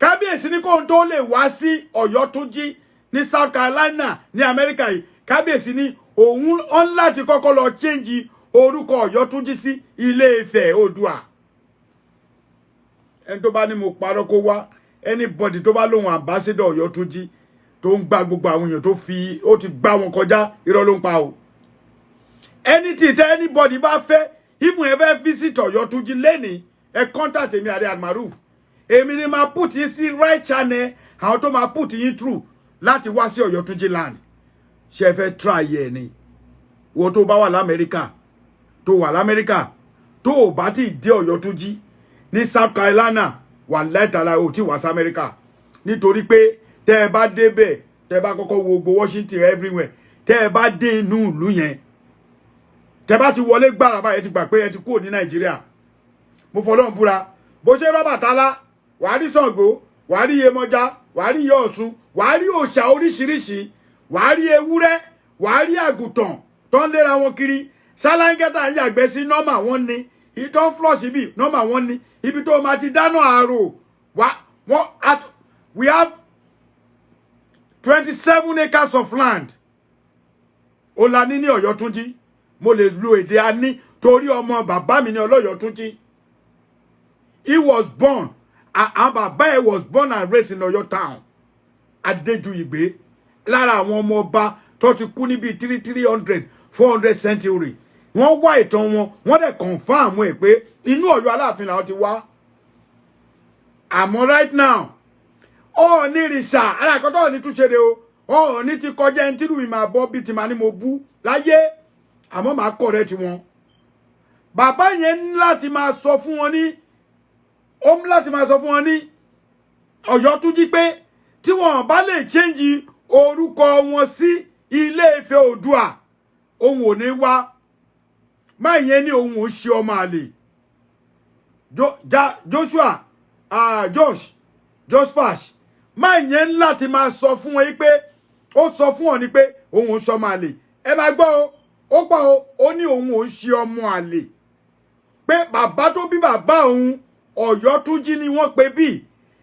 kábíyèsí ní kóhun tó lè wá sí Ọ̀yọ́túnjí ní South Carolina ní Amẹ́ríkà yìí kábíyèsí ní òun ọ̀n láti kọ́kọ́ lọ change orúkọ Ọ̀yọ́túnjí sí Ilé Ifẹ̀ Oòduà ẹni tó bá ní mo parọ́ kó wá anybody tó bá lóhun ambassador Ọ̀yọ́túnjí tó ń gba gbogbo àwọn èèyàn tó fi ó ti gbá wọn kọjá irọ́ ló ń pa o anything tẹ́ anybody bá fẹ́ even ẹ fẹ́ visit Ọ̀yọ́túnjí lẹ́ni ẹ contact èmi Adeyeye Maruf èmi ni máa put yín sí right channel àwọn tó máa put yín through láti wá sí Ọ̀yọ́túnjí land ṣe fẹ́ try ẹ̀ ni wo tó bá wà l'Amẹ́ríkà tó ò bá ti dé Ọ̀yọ́túnjí ní South Carolina wà lẹ́tàlá ò tí wá sí Amẹ́ríkà nítorí pé tẹ́ ẹ bá débẹ̀ tẹ́ ẹ bá kọ́kọ́ wo gbogbo Washington everywhere tẹ́ ẹ bá dé inú ìlú yẹn tẹ́ bá ti wọlé gbára báyìí ti gbà pé ẹ ti kúrò ní Nàìjíríà mo fọlọ́run búra bó ṣe Ọbàtálá wàá rí Ṣàngó wàá rí Yemọja wàá rí Ìyá Ọ̀ṣun wàá rí òòṣà oríṣiríṣi wàá rí ewúrẹ́ wàá rí àgùntàn tó ń léra wọn kiri ṣáláńgẹ́tà ń yàgbẹ́ sí nọ́mà wọn ni ìtọ́ flush ibi nọ́mà wọn ni ibi tó máa ti dáná àárò we have 27 acres of land ó la ní Ọ̀yọ́túnjí mo lè lo èdè a ní torí ọmọ bàbá mi ní Ọlọ́yọ̀túnjí he was born and bàbá ẹ̀ was born and raised in Ọ̀yọ́ town Adéjúìgbé lára àwọn ọmọ ọba tó ti kú ní bíi 300-400 century wọ́n wá ìtàn wọ́n dẹ̀ confirm ẹ̀ pé inú Ọ̀yọ́ Aláàfin làwọn ti wá àmọ́ right now Ọọ̀ni ìrìṣà alákọ̀ọ́tọ̀ Ọọ̀ni tún ṣe de o Ọọ̀ni ti kọjá ẹni tírú mi máa bọ́ bí ti máa ní mo bú láyé àmọ́ màá correct wọn bàbá yẹn ní láti máa sọ fún wọn ní Ọ̀yọ́túnjí pé tí wọ́n bá lè change orúkọ wọn sí Ilé-Ifẹ̀ Oòduà òun ò ní wá má yẹn ní òun ò ṣe ọmọ àlè Joshua Joshpash má yẹn láti máa sọ fún wọn pé ó sọ fún ọ ní pé òun ò ṣọmọ àlè ẹ máa gbọ́ ó pọ̀ ó ní òun ò ṣe ọmọ àlè pé bàbá tó bí bàbá òun Ọ̀yọ́túnjí ni wọ́n pè bí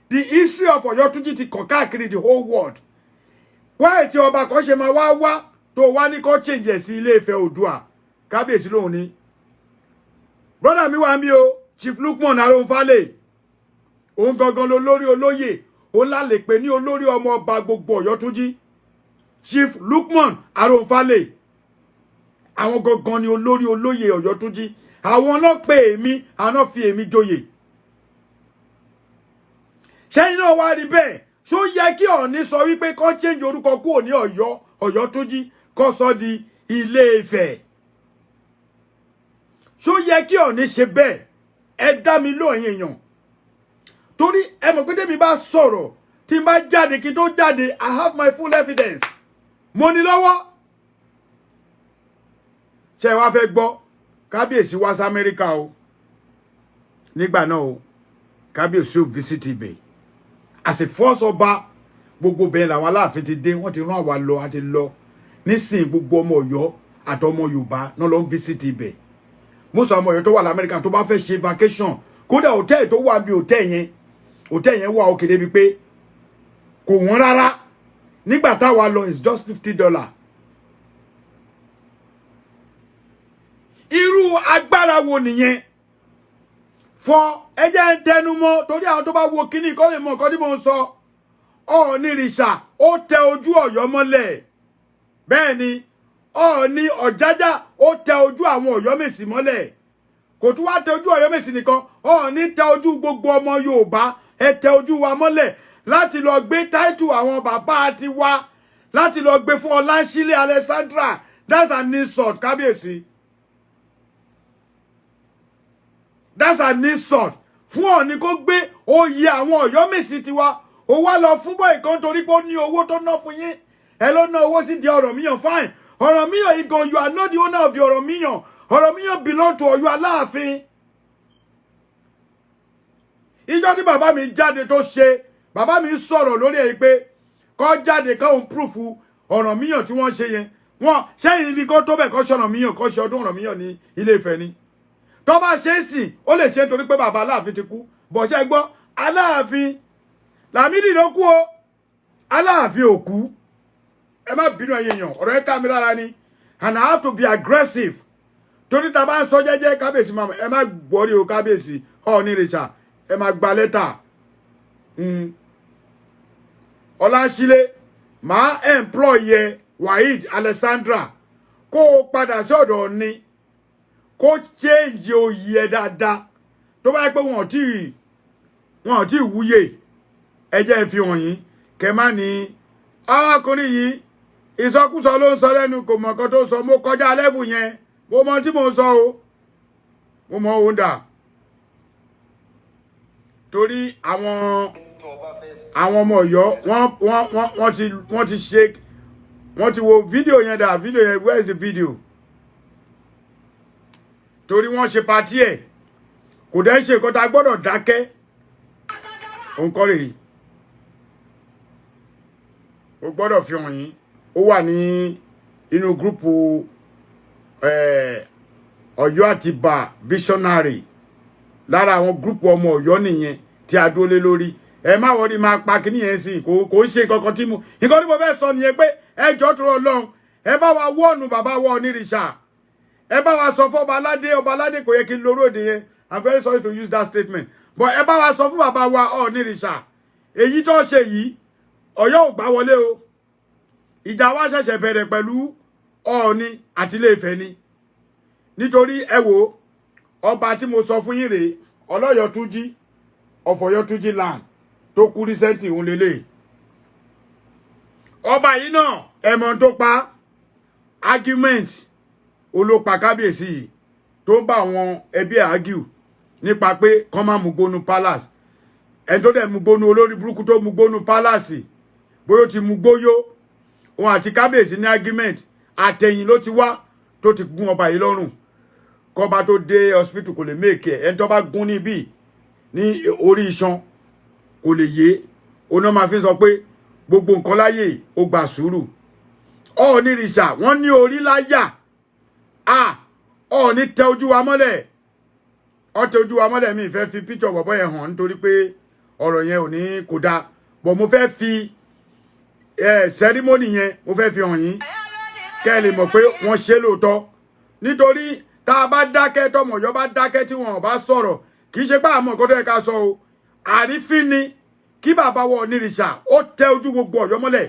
the history of Ọ̀yọ́túnjí ti kàn káàkiri the whole world why tí ọba kan ṣe máa wá tó wá ní kó change sí Ilé-Ifẹ̀ Oòduà kábíyèsí lòun ni brother mi wá mi o Chief Lukman Aronfale òun gangan ló lórí olóyè òun la lè pè ní olórí ọmọ ọba gbogbo Ọ̀yọ́túnjí Chief Lukman Aronfale àwọn gangan ni olórí olóyè Ọ̀yọ́túnjí àwọn ló pè èmi àwọn fi èmi joyè ṣẹ́yìn náà wá rí bẹ́ẹ̀ ṣó yẹ kí Ọọ̀ni sọ wípé kó change orúkọ kúrò ní Ọ̀yọ́túnjí kó sọ di Ilé-Ifẹ̀ ṣó yẹ kí Ọọ̀ni ṣe bẹ́ẹ̀ ẹ dá mi lóhùn èèyàn torí ẹ mọ̀ pé tèmi bá sọ̀rọ̀ tí n bá jáde kí n tó jáde I have my full evidence mo ní lọ́wọ́ ṣé wá fẹ́ gbọ́ kábíyèsí wá sí Amẹ́ríkà o nígbà náà o kábíyèsí ò visit ibẹ̀ as a force ọba gbogbo bẹ́ẹ̀ làwọn Aláàfin ti dé wọ́n ti rán àwa lọ àti lọ nísìnyí gbogbo ọmọ Ọ̀yọ́ àtọmọ Yorùbá náà lọ ń visit ibẹ̀ most ọmọ Ọ̀yọ́ tó wà l'Amẹ́ríkà tó bá fẹ́ ṣe vacation kódà hòtẹ́ẹ̀lì tó wà bí hòtẹ́ẹ̀lì yẹn wà òkè débi pé kò wọ́n rárá nígbà táwa lọ is just $50. Irú agbára wo nìyẹn fọ ẹjẹ ń tẹnu mọ́ torí àwọn tó bá wo kíní kọ́ lè mọ nǹkan tí mò ń sọ Ọọ̀nìrìṣà ó tẹ ojú Ọ̀yọ́ mọ́lẹ̀ bẹ́ẹ̀ ni Ọọ̀ni Ọ̀jájá ó tẹ ojú àwọn Ọ̀yọ́mèsì mọ́lẹ̀ kò tún wá tẹ ojú Ọ̀yọ́mèsì nìkan Ọọ̀ni tẹ ojú gbogbo ọmọ Yorùbá ẹ tẹ ojú wa mọ́lẹ̀ láti lọ gbé táìtù àwọn bàbá àti wa láti lọ gbé fún Ọláńṣílẹ̀ Alexandra that's an insult kábíyèsí that's an insult fún Ọọ̀ni kó gbé oyè àwọn Ọ̀yọ́mèsì tiwa ó wá lọ fún bọ́ ìkan torí pé ó ní owó tó ná fún yín ẹ ló ná owó sí di Ọ̀rànmíyàn fine Ọ̀rànmíyàn igan you are not the owner of the Ọ̀rànmíyàn Ọ̀rànmíyàn belong to Ọ̀yọ́ Aláàfin ìjọ tí bàbá mi jáde tó ṣe bàbá mi sọ̀rọ̀ lórí èyí pé kó jáde káwọn proof Ọ̀rànmíyàn tí wọ́n ṣe yẹn wọ́n ṣẹ́yìn ibi kó tó bẹ̀ kó ṣe Ọ̀rànmíyàn kó ṣe ọdún Ọ̀rànmíyàn ní Ilé-Ifẹ̀ ni tó bá ṣe é sìn ó lè ṣe nítorí pé bàbá Aláàfin ti kú bọ̀ ṣe gbọ́ Aláàfin Lámídì ló kú o Aláàfin ò kú ẹ má bínú ẹ̀yin èèyàn ọ̀rọ̀ ẹ ká mi lára ni and I have to be aggressive torí tá bá ń sọ jẹ́jẹ́ kábíyèsí mama ẹ má gbọ́rí o kábíyèsí Ọọ̀nìrìṣà ẹ má gba lẹ́tà Ọláńṣílẹ̀ máa employ yẹ Waheed Alexandra kó o padà sí ọ̀dọ̀ Ọọ̀ni kó change oyè ẹ dáadáa tó bá yẹ pé wọn ò tí wúyè ẹ jẹ́ fi hàn yín kẹ má ní arákùnrin yìí ìsọkúsọ ló ń sọ lẹ́nu kò mọ̀ nǹkan tó sọ mo kọjá lẹ́bù yẹn mo mọ tí mo sọ o mo mọ òun dà torí àwọn ọmọ Ọ̀yọ́ wọ́n ti ṣe wọ́n ti wo fídíò yẹn dà fídíò yẹn where is the video torí wọ́n ṣe patí ẹ̀ kò dẹ́ ṣe nǹkan tá a gbọ́dọ̀ dákẹ́ òun kọ́ rèé ó gbọ́dọ̀ fi hàn yín ó wà ní inú gúrùpù Ọ̀yọ́ Àtìbà visionary lára àwọn gúrùpù ọmọ Ọ̀yọ́ nìyẹn tí a dúró lé lórí ẹ má wọrí máa pa kíní yẹn sí kò ń ṣe nǹkan tí mo fẹ́ sọ nìyẹn pé ẹ jọ tó Ọlọ́run ẹ bá wa wọ́ọ̀nù bàbá wa Ọọ̀nìrìṣà ẹ bá wa sọ fún ọba aládé kò yẹ kí n lóró èdè yẹn I'm very sorry to use that statement but ẹ bá wa sọ fún bàbá wa Ọọ̀nìrìṣà èyí tó ṣe yìí Ọ̀yọ́ ò gbà wọlé o ìjà wa ṣẹ̀ṣẹ̀ bẹ̀rẹ̀ pẹ̀lú Ọọ̀ni àti Ilé-Ifẹ̀ ni nítorí ẹ wò ọba tí mo sọ fún yín rèé Ọlọ́yọ̀túnjí of Ọ̀yọ́túnjí land tó kú recently òun lélẹ̀ ọba yìí náà ẹ̀mọ́ tó pa argument olópa kábíyèsí yìí tó ń bá àwọn ẹbí argue nípa pé kán má mú gbónú palace ẹni tó dẹ̀ mú gbónú olórí burúkú tó mú gbónú palace bóyá ó ti mú gbóyó òun àti kábíyèsí ní argument àtẹ̀yìn ló ti wá tó ti gún ọba yìí lọ́rùn kọ́ba tó dé hospital kò lè make ẹ̀ ẹni tó bá gún níbí ní orí iṣan kò lè yé oná máa fi sọ pé gbogbo nǹkan láyè ó gbà sùúrù Ọọ̀ni rìṣà wọ́n ní orí láyà Ọọ̀ni tẹ ojú wa mọ́lẹ̀ ó tẹ ojú wa mọ́lẹ̀ mi fẹ́ fi picture bọ̀bọ́ yẹn hàn nítorí pé ọ̀rọ̀ yẹn ò ní kò dáa bọ̀ mo fẹ́ fi ceremony yẹn mo fẹ́ fi hàn yín kẹ́ ẹ lè mọ̀ pé wọ́n ṣe lóòótọ́ nítorí tá a bá dákẹ́ tọmọ Ọ̀yọ́ bá dákẹ́ tí wọn ò bá sọ̀rọ̀ kì í ṣe pé àmọ́ nǹkan tó yẹ ká sọ o àrífín ni kí bàbá wọ onírìṣà ó tẹ ojú gbogbo Ọ̀yọ́ mọ́lẹ̀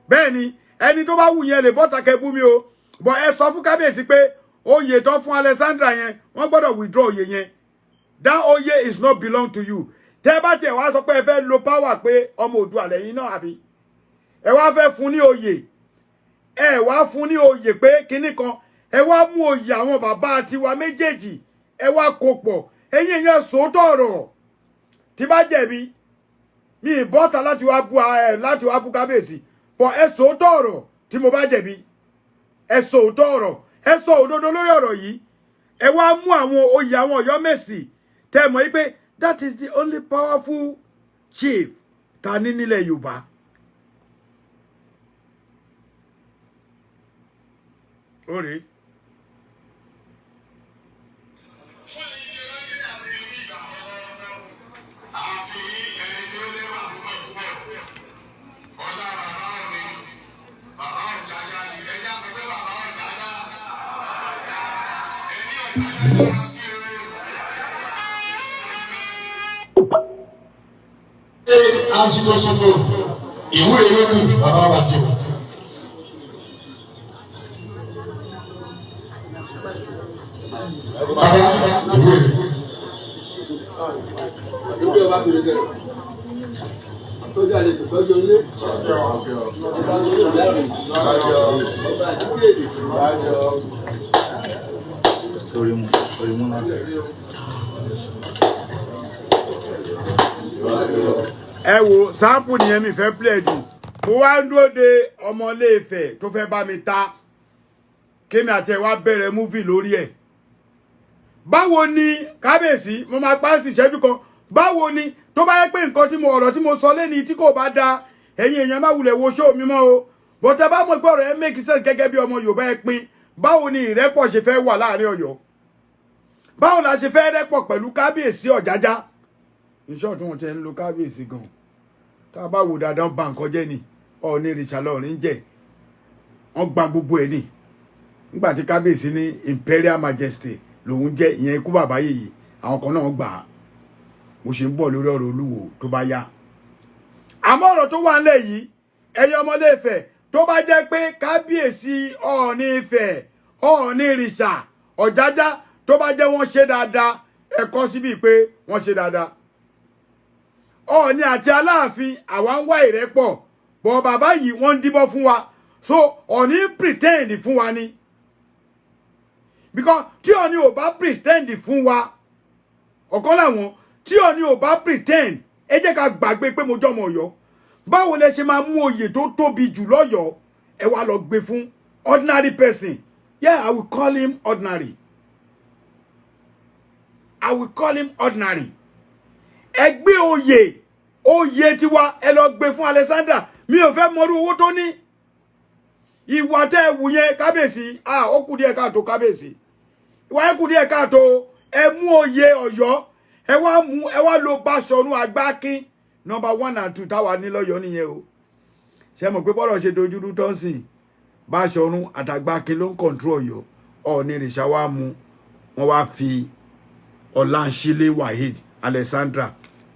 bẹ́ẹ̀ ni ẹni tó bá wù yẹn lè bọ́ta kẹ́ bú mi o bọ̀ ẹ sọ fún kábíyèsí pé oyè tó fún Alexandra yẹn wọ́n gbọ́dọ̀ withdraw oyè yẹn that oyè is not belong to you tẹ́ bá tiẹ̀ wá sọ pé ẹ fẹ́ lo power pé ọmọ Oòduà lẹ́yìn náà àbí ẹ wá fẹ́ fún ní oyè ẹ wá fún ní oyè pé kinní kan ẹ wá mú oyè àwọn bàbá tiwa méjèèjì ẹ wá kó pọ̀ ẹ̀yin èèyàn sòótọ́ ọ̀rọ̀ tí bá jẹ̀bi mi ìbọ́ta láti wá bú kábíyèsí bọ̀ ẹ sòótọ́ ọ̀rọ̀ tí mo bá jẹ̀bi ẹ sòótọ́ ọ̀rọ̀ ẹ sọ òdodo lórí ọ̀rọ̀ yìí ẹ wá mú àwọn oyè àwọn Ọ̀yọ́ Mèsì tẹ́ mọ̀ yí pé that is the only powerful chief ta ní nílẹ̀ Yorùbá. Orí. Àsìkò ṣòfò ìwúre lórí bàbá wa jẹ. Bàbá ìwúre. Ìwúre wa fi lè kẹ́. Tọ́jú àlejò tọ́jú ilé. Orí mú náà. Ẹ wo sample nìyẹn mi fẹ́ play jù mo wá ń dúró de ọmọ Ilé-Ifẹ̀ tó fẹ́ bá mi ta kémi àti ẹ wá bẹ̀rẹ̀ múfì lórí ẹ̀ báwo ni kábíyèsí mo máa pa sí ìṣẹ́jú kan báwo ni tó bá yẹ pé nǹkan tí mo ọ̀rọ̀ tí mo sọ lẹ́ni tí kò bá da ẹ̀yin èèyàn má wulẹ̀ wo show mi mọ́ o bọ́tẹ́ bá mọ̀ pé ọ̀rọ̀ ẹ make sense gẹ́gẹ́ bí ọmọ Yorùbá ẹ pin báwo ni ìrẹ́pọ̀ ṣe fẹ́ wà láàrin Ọ̀yọ́ báwo la ṣe fẹ́ rẹ́pọ̀ pẹ̀lú kábíyèsí Ọ̀jájá ìṣọ́ọ̀tún wọn ti ń lo kábíyèsí gan tá a bá wò dáadáa ba nǹkan jẹ́ ni Ọọ̀ni rìṣà lọ́rin jẹ́ wọ́n gba gbogbo ẹ̀ ní nígbà tí kábíyèsí ní imperial majesty lòun jẹ́ ìyẹn ikú bàbá yèyí àwọn kan náà gbà á mo ṣe ń bọ̀ lórí ọ̀rọ̀ Olúwo tó bá yá àmọ́ ọ̀rọ̀ tó wà nílẹ̀ yìí ẹ̀yin ọmọ Ilé-Ifẹ̀ tó bá jẹ́ pé kábíyèsí Ọọ̀ni Ifẹ̀ Ọọ̀ni rìṣà Ọ̀jájá tó bá jẹ́ wọ́n ṣe dáadáa ẹ kọ síbí pé wọ́n ṣe dáadáa Ọọ̀ni àti Aláàfin àwa ń wá ìrẹ́pọ̀ bọ̀ bàbá yìí wọ́n ń díbọ́ fún wa so Ọọ̀ni pretend fún wa ni because tí Ọọ̀ni ò bá pretend fún wa ọ̀kan làwọn tí Ọọ̀ni ò bá pretend ẹ jẹ́ ká gbàgbé pé mo jọmọ Ọ̀yọ́ báwo lẹ ṣe máa mú oyè tó tóbi jù lọ́yọ̀ọ́ ẹ wá lọ gbé fún ordinary person yeah I will call him ordinary I will call him ordinary ẹ gbé oyè tiwa ẹ lọ gbé fún Alexandra mi ò fẹ́ mọrú owó tó ní ìwà tẹ́ ẹ wù yẹn kábíyèsí ó kù díẹ̀ káàtó kábíyèsí ìwà yẹn kù díẹ̀ káàtó ẹ mú oyè Ọ̀yọ́ ẹ wá lo Báṣọ̀run Àgbákin number 1 and 2 táwa ní lọ́yọ́ nìyẹn o ṣe mọ̀ pé bọ́rọ̀ ṣe dojúrú tó ń sìn Báṣọ̀run àtàgbákin ló ń kọ̀ǹtró Ọ̀yọ́ Ọọ̀ni rìṣà wá mú wọn wá fi Ọláńṣílé Waheed Alexandra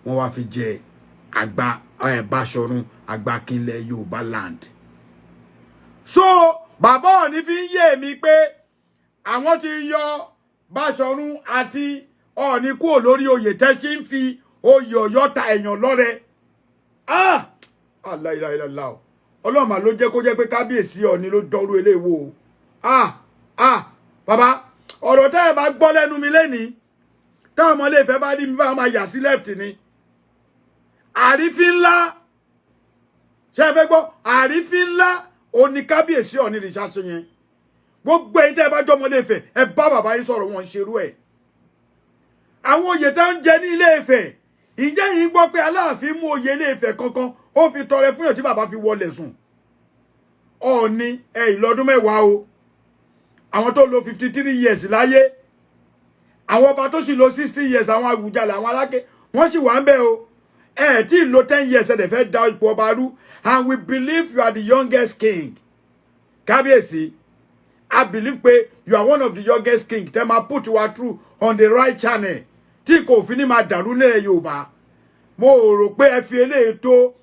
wọn wá fi jẹ Báṣọ̀run Àgbákin lẹ̀ Yorùbá land so bàbá Ọọ̀ni fi ń yé mi pé àwọn ti yọ Báṣọ̀run àti Ọọ̀ni kúrò lórí oyè tẹ́ sí ń fi oyè Ọ̀yọ́ ta èèyàn lọ́rẹ aláìláìláìlá o ọlọ́mà ló jẹ́ kó jẹ́ pé kábíyèsí Ọọ̀ni ló dọ́rú eléwo o bàbá ọ̀rọ̀ tẹ́ ẹ bá gbọ́ lẹ́nu mi lénìí táwọn ọmọ Ilé-Ifẹ̀ bá rí mi bá máa yà sí left ni àrífín ńlá ṣé ẹ fẹ́ gbọ́ àrífín ńlá Ooni kábíyèsí Ọ̀ọ̀ni ìrìṣà ṣe yẹn gbogbo ẹ̀yin tẹ́ ẹ bá jọ ọmọ Ilé-Ifẹ̀ ẹ bá bàbá yín sọ̀rọ̀ wọn ṣerú ẹ̀ àwọn oyè tó ń jẹ ní Ilé-Ifẹ̀ ǹjẹ́ yìí gbọ́ pé Aláàfin mú oyè Ilé-Ifẹ̀ kankan ó fi tọrẹ fún yàn tí bàbá fi wọlé sùn Ọ̀ọ̀ni ìlọ́dún mẹ́wàá o àwọn tó lò 53 years láyé àwọn ọba tó sì lò 60 years àwọn Àwùjalẹ̀ àwọn Aláké wọ́n sì wà ń bẹ̀ o tí lò 10 years ẹ̀ dẹ̀ fẹ́ da ipò ọba rú and we believe you are the youngest king kábíyèsí I believe pé you are one of the youngest king tẹ́ máa put wa through on the right channel tí kò fi ní máa dàrú nílẹ̀ Yorùbá mo rò pé ẹ fi eléyìí tó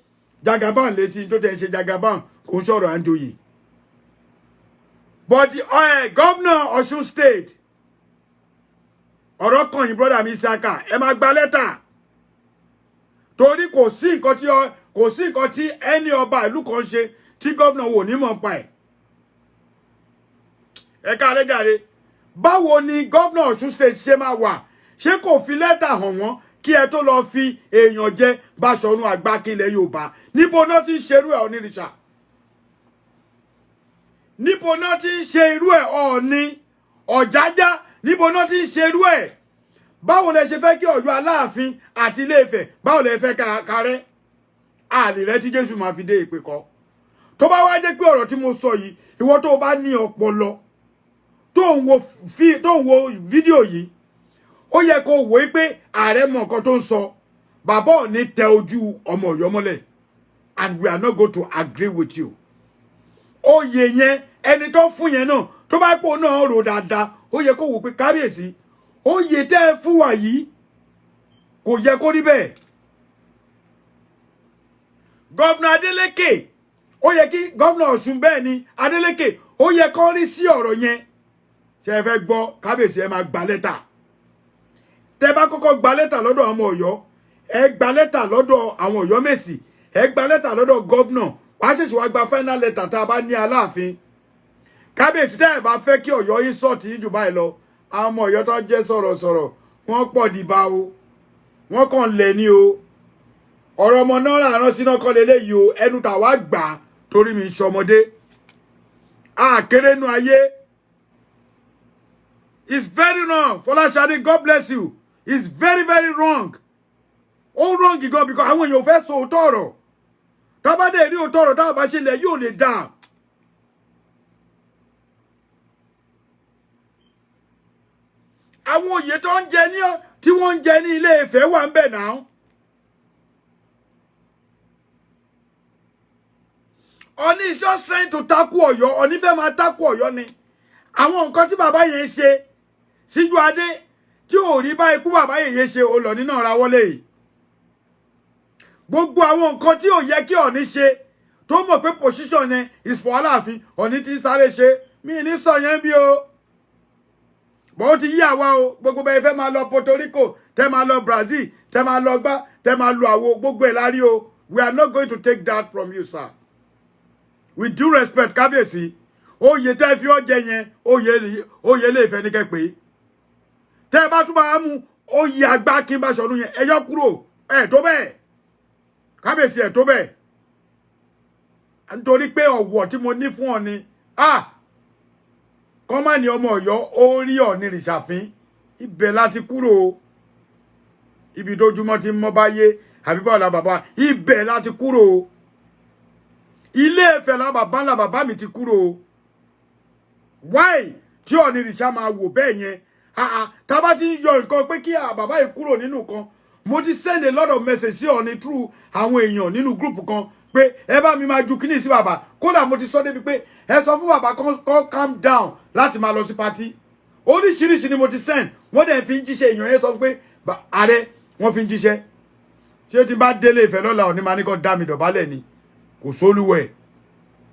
Jagaban létí tó tẹ̀ ń ṣe Jagaban kò ń sọ̀rọ̀ àǹjọyè but the governor Ọ̀ṣun state ọ̀rọ̀ kan yìí brother mi Isiaka ẹ máa gba lẹ́tà torí kò sí nǹkan tí ẹni ọba ìlú kan ṣe tí gómìnà wò ní mọ̀ pa ẹ̀ ẹ káàlẹ́ jàre báwo ni gómìnà Ọ̀ṣun state ṣe máa wà ṣé kò fi lẹ́tà hàn wọ́n kí ẹ tó lọ fi èèyàn jẹ Báṣọ̀run Àgbàkilẹ̀ Yorùbá níbo náà ti ń ṣerú ẹ̀ onírìṣà níbo náà ti ń ṣe irú ẹ̀ Ọ̀ọ̀ni Ọ̀jájá níbo náà ti ń ṣe irú ẹ̀ báwo lẹ ṣe fẹ́ kí Ọ̀yọ́ Aláàfin àti Ilé-Ifẹ̀ báwo lẹ fẹ́ kárẹ́ àlè rẹ tí Jésù máa fi dé ìpè kọ́ tó bá wá jẹ́ pé ọ̀rọ̀ tí mo sọ yìí ìwọ tó bá ní ọpọlọ tó ń wo fídíò yìí ó yẹ kó wò ó pé ààrẹ mọ nǹkan tó ń sọ bàbá ò ní tẹ ojú ọmọ Ọ̀yọ́ mọ́lẹ̀ and we are not going to agree with you oyè yẹn ẹni tó fún yẹn náà tó bá pò náà rò dáadáa ó yẹ kó wò pé kábíyèsí oyè tẹ́ ẹ fún wa yìí kò yẹ kó rí bẹ́ẹ̀ gọ́vnà Adélékè ó yẹ kí gọ́vnà Ọ̀ṣun bẹ́ẹ̀ ni Adélékè ó yẹ kó rí sí ọ̀rọ̀ yẹn ṣé ẹ fẹ́ gbọ́ kábíyèsí ẹ máa gba lẹ́tà tẹ́ bá kọ́kọ́ gba lẹ́tà lọ́dọ̀ àwọn Ọ̀yọ́ ẹ gba lẹ́tà lọ́dọ̀ àwọn Ọ̀yọ́ Mèsì ẹ gba lẹ́tà lọ́dọ̀ gọ́vnà wàá ṣèṣì wá gba final letter tá a bá ní Aláàfin kábíyèsí tẹ́ ẹ bá fẹ́ kí Ọ̀yọ́ yín sọ̀tì yín jù báyìí lọ àwọn ọmọ Ọ̀yọ́ tó jẹ́ sọ̀rọ̀sọ̀rọ̀ wọ́n pọ̀ dìbà o wọ́n kàn lẹ̀ ní o ọ̀rọ̀ ọmọ náà rán síná kọ́ lélẹ́yìí o ẹnu tàwa gbà torí mi ń ṣọmọdé àkérénú ayé it's very wrong Fọláṣadé God bless you it's very very wrong ó wrong gan because àwọn èèyàn ò fẹ́ sọ òótọ́ ọ̀rọ̀ tábàdé rí òótọ́ ọ̀rọ̀ táwọn bá ṣe lẹ̀ yóò lè dà àwọn òye tó ń jẹ ní tí wọ́n ń jẹ ní Ilé-Ifẹ̀ wà ń bẹ̀ náà Ọ̀ọ̀ni is just trying to takú Ọ̀yọ́ Ọ̀ọ̀ni fẹ́ máa takú Ọ̀yọ́ ni àwọn nǹkan tí bàbá yẹn ṣe síjú adé tí ò rí bá ikú bàbá yẹn ṣe ó lọ nínú ọ̀rá wọlé yìí gbogbo àwọn nǹkan tí ò yẹ kí Ọ̀ọ̀ni ṣe tó mọ̀ pé position yẹn is for Aláàfin Ọ̀ọ̀ni ti sáré ṣe mí ní sọ yẹn bí o bó ti yí àwa o gbogbo bẹ́ẹ̀ fẹ́ máa lọ Puerto Rico tẹ́ máa lọ Brazil tẹ́ máa lọ gbá tẹ́ máa lọ àwo gbogbo ẹ̀ lárí o we are not going to take that from you sir with due respect kábíyèsí oyè tẹ́ fi ọjẹ yẹn oyè Ilé-Ifẹ̀ ní kẹ́pẹ́ tẹ́ bá tún máa mú oyè Àgbàkin Báṣọ̀run yẹn ẹ yọ kúrò ẹ tó bẹ́ẹ̀ kábíyèsí ẹ tó bẹ́ẹ̀ nítorí pé ọ̀wọ̀ tí mo ní fún ọ ni kọ́má ní ọmọ Ọ̀yọ́ ó rí Ọ̀ọ̀ni ìrìṣàfín ibẹ̀ láti kúrò ibi tójúmọ́ ti mọ́ báyé àbí báwo la bàbá ibẹ̀ láti kúrò Ilé-Ifẹ̀ la bàbá mi ti kúrò why tí Ọ̀ọ̀ni ìrìṣà máa wò bẹ́ẹ̀ yẹn tá bá ti ń yọ nǹkan pé kí bàbá yìí kúrò nínú kan mo ti send a lot of message sí Ọ̀ọ̀ni through àwọn èèyàn nínú group kan pé ẹ bá mi máa ju kíní sí bàbá kódà mo ti sọ débi pé ẹ sọ fún bàbá kan calm down láti máa lọ sí party oríṣiríṣi ni mo ti send wọ́n dẹ̀ fi ń jíṣẹ́ èèyàn yẹn sọ pé ààrẹ wọ́n fi ń jíṣẹ́ ṣé tí bá délé Ifẹ̀ lọ́la Ọ̀ọ̀ni máa ní kó dá mi dọ̀bálẹ̀ ni kò sólúwẹ̀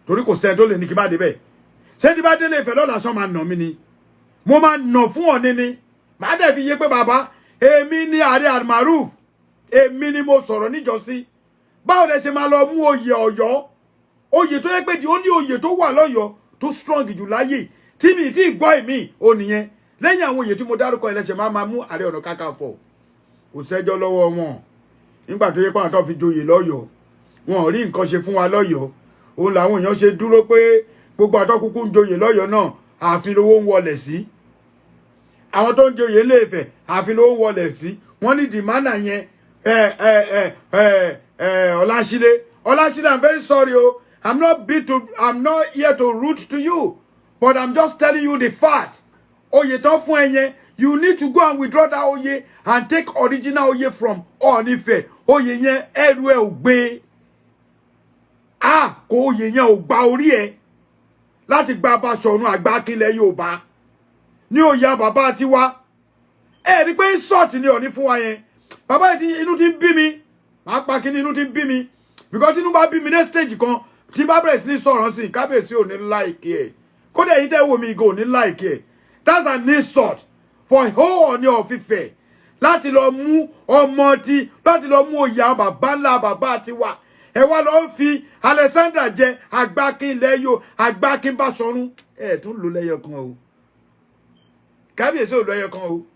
torí kò sẹ́ni tó lè ní kí n má débẹ̀ ṣé tí bá délé Ifẹ̀ lọ́la sọ máa nà mí ni mo máa nà fún Ọ̀ọ̀ni ni màá dẹ̀ fi yé pé bàbá èmi ni ààrẹ Almaroof èmi ni mo sọ̀rọ̀ níjọ́sí báwo lẹ ṣe máa lọ mú oyè Ọ̀yọ́ oyè tó yẹ pé ó ní oyè tó wà lọ́yọ̀ọ́ tó strong jù láyé tí mi tí gbọ́ ìmí ò nìyẹn lẹ́yìn àwọn oyè tí mo dárúkọ ẹlẹ́ṣẹ̀ máa mú Ààrẹ Ọ̀nà Kakanfò kò sẹ́jọ́ lọ́wọ́ wọn nígbà tó yẹ pé àwọn tó fi joyè lọ́yọ̀ọ́ wọn ò rí nǹkan ṣe fún wa lọ́yọ̀ọ́ òun làwọn èèyàn ṣe dúró pé gbogbo àtọkùnkùn ń joyè lọ́yọ̀ọ́ náà ààfin lówó ń wọlẹ̀ sí àwọn tó ń joyè Ilé-Ifẹ̀ ààfin lówó ń wọlẹ̀ sí wọ́n ní dìmánà yẹn Ọláṣílé I'm very sorry o I'm not here to root to you but I'm just telling you the fact oyè tán fún ẹ yẹn you need to go and withdraw that oyè and take original oyè from Ọọ̀nifẹ̀ oyè yẹn ẹrù ẹ ò gbé kò oyè yẹn ò gba orí ẹ láti gba Baṣọ̀run Àgbà Akínlẹ̀ Yorùbá ní oyè bàbá tiwa ẹ rí pé sọ́ọ̀tì ni Ọọ̀ni fún wa yẹn bàbá yìí inú ti ń bí mi máa pa kí ni inú ti ń bí mi because inú bá bí mi ní stage kan tí bá bẹ̀rẹ̀ sí ní sọ̀rọ̀ sí kábíyèsí ò ní láìkí ẹ̀ kódà èyí tẹ́ wò mí ìgò ò ní láìkí ẹ̀ that's an insult for Ọọ̀ni of Ifẹ̀ láti lọ mú ọmọ tí láti lọ mú oyè àwọn bàbá ńlá bàbá tiwa ẹ wá lọ fi Alexander jẹ Àgbà Akínlẹ̀ Yorùbá Àgbà Akin Baṣọ̀run ẹ tún lò lẹ́yọ kan o kábíyèsí ò lẹ́yọ kan o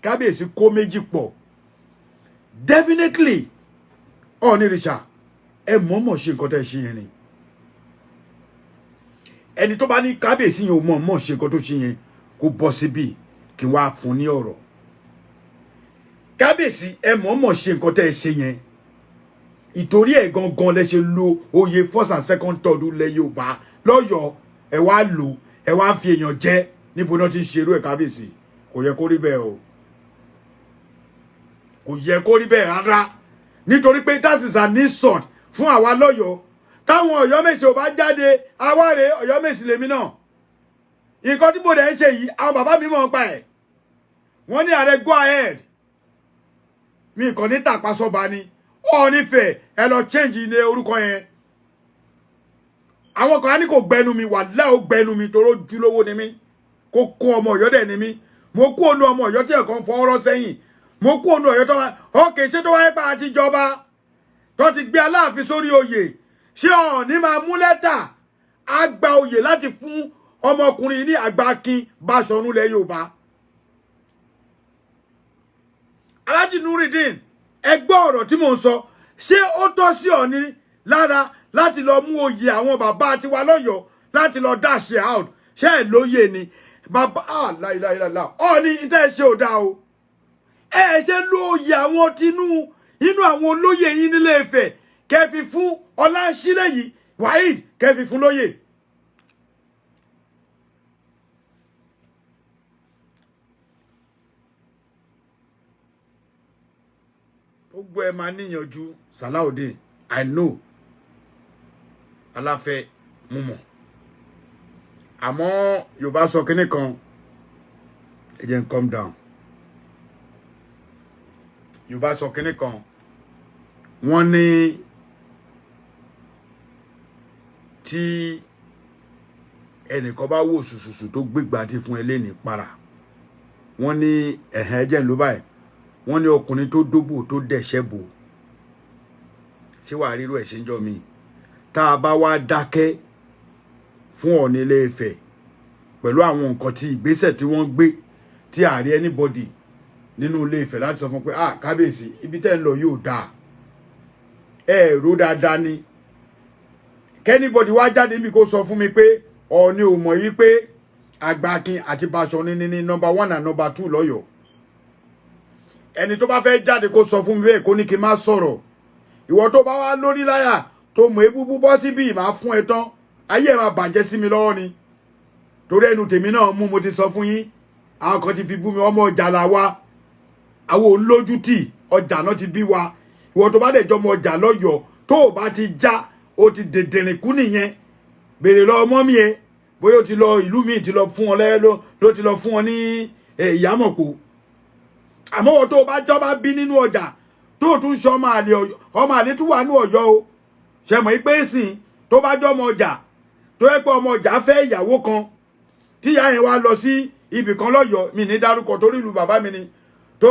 kábíyèsí kó méjì pọ̀ definitely Ọọ̀ni Rìṣà ẹ mọ̀ọ́mọ̀ ṣe nǹkan tẹ́ ṣe yẹn ni ẹni tó bá ní kábíyèsí yẹn ò mọ̀ọ́mọ̀ ṣe nǹkan tó ṣe yẹn kó bọ́ síbí kí n wá fún ní ọ̀rọ̀ kábíyèsí ẹ mọ̀ọ́mọ̀ ṣe nǹkan tẹ́ ṣe yẹn ìtorí ẹ̀ gangan lẹ ṣe lo oyè first and second third lẹ Yorùbá lọ́yọ̀ọ́ ẹ wá lò ẹ wá ń fi èèyàn jẹ níbo náà ti ń ṣerú ẹ̀ kábíyèsí kò yẹ kó rí bẹ́ẹ̀ o kò yẹ kó rí bẹ́ẹ̀ rárá nítorí pé that is an insult fún àwa lọ́yọ̀ọ́ táwọn Ọ̀yọ́mèsì ò bá jáde àwárè Ọ̀yọ́mèsì lèmi náà nǹkan tí mo dẹ̀ ń ṣe yìí àwọn bàbá mi mọ̀ ń pa ẹ̀ wọ́n ní ààrẹ go ahead mi kàn ní tàpasọ́ba ni Ọọ̀nifẹ̀ ẹ lọ change ilé orúkọ yẹn àwọn kan á ní kò gbẹnu mi wàláhì ó gbẹnu mi toró júlówó ni mí kó kó ọmọ Ọ̀yọ́ dẹ̀ ni mí mo kú ònú ọmọ Ọ̀yọ́ tí ẹ̀kan fọwọ́rọ́ sẹ́yìn mo kú ònú Ọ̀yọ́ tó wá ókè ṣé tó wáyé pa àtijọba tó ti gbé Aláàfin sórí oyè ṣé Ọọ̀ni máa mú lẹ́tà á gba oyè láti fún ọmọkùnrin ní Àgbà Akin Baṣọ̀run lẹ̀ Yorùbá Alhaji Nurudeen ẹ gbọ́ ọ̀rọ̀ tí mò ń sọ ṣé ó tọ́ sí Ọọ̀ni lára láti lọ mú oyè àwọn bàbá tiwa lọ́yọ̀ọ́ láti lọ dash out ṣé ẹ lóye ni bàbá láìláìláìlá Ọọ̀ni ìtẹ́ ẹ ṣe ò dáa o ẹ ṣe ló oyè àwọn inú àwọn olóyè yín nílé Ifẹ̀ kẹfì fún Ọláṣílẹ̀ yìí Waheed kẹfì fún lóyè gbogbo ẹ máa níyànjú Salaudeen I know Aláfẹ́ mo mọ̀ àmọ́ Yorùbá sọ kinní kan ẹ jẹ́ n calm down Yorùbá sọ kinní kan wọ́n ní tí ẹnìkan bá wò ṣùṣùṣù tó gbégbá tí fún ẹlẹ́ni para wọ́n ní ẹ̀hẹ́n ẹjẹ́ ló báyìí wọ́n ní ọkùnrin tó dóbò tó dẹ̀ṣẹ́ bò ṣé wàá rírò ẹ̀ ṣe ń jọ mi tá a bá wá dákẹ́ fún Ọọ̀ni Ilé Ifẹ̀ pẹ̀lú àwọn nǹkan tí ìgbésẹ̀ tí wọ́n gbé tí ààrẹ anybody nínú Ilé Ifẹ̀ láti sọ fún pé kábíyèsí ibi tẹ́ ń lọ yóò dáa rò dáadáa ni kẹ́nìbọ̀dì wá jáde mi kó sọ fún mi pé Ọọ̀ni ò mọ̀ yí pé Àgbà Akin àti Baṣọ̀run ní number 1 and number 2 lọ́yọ̀ọ́ ẹni tó bá fẹ́ jáde kó sọ fún mi bẹ́ẹ̀ kó ní kí n má sọ̀rọ̀ ìwọ tó bá wá lórí láyà tó mọ̀ ebúbú bọ́ síbí máa fún ẹ tán ayé ẹ máa bàjẹ́ sí mi lọ́wọ́ ni torí ẹnu tèmi náà mú mo ti sọ fún yín àwọn kan ti fi bú mi ọmọ ọjà là wa àwọn olójútì ọjà náà ti bí wa ìwọ tó bá dẹ̀ jọmọ ọjà lọ́yọ̀ọ́ tó o bá ti já o ti dèdèrìn kú nìyẹn béèrè lọ ọmọ mi ẹ bóyá o ti lọ ìlú mi ti lọ fún ọ ló ti lọ fún ọ ní Ìyámọ̀pó àmọ́ wọ́n tó o bá jọba bí nínú ọjà tó o tún ṣe ọmọ àlè tún wà ní Ọ̀yọ́ o ṣe mọ̀ pé sìn tó bá jọ ọmọ ọjà tó yẹ pé ọmọ ọjà fẹ́ ìyàwó kan tí ìyá yẹn wá lọ sí ibì kan lọ́yọ̀ọ́ mi ní dárúkọ torí ìlú bàbá mi ni tó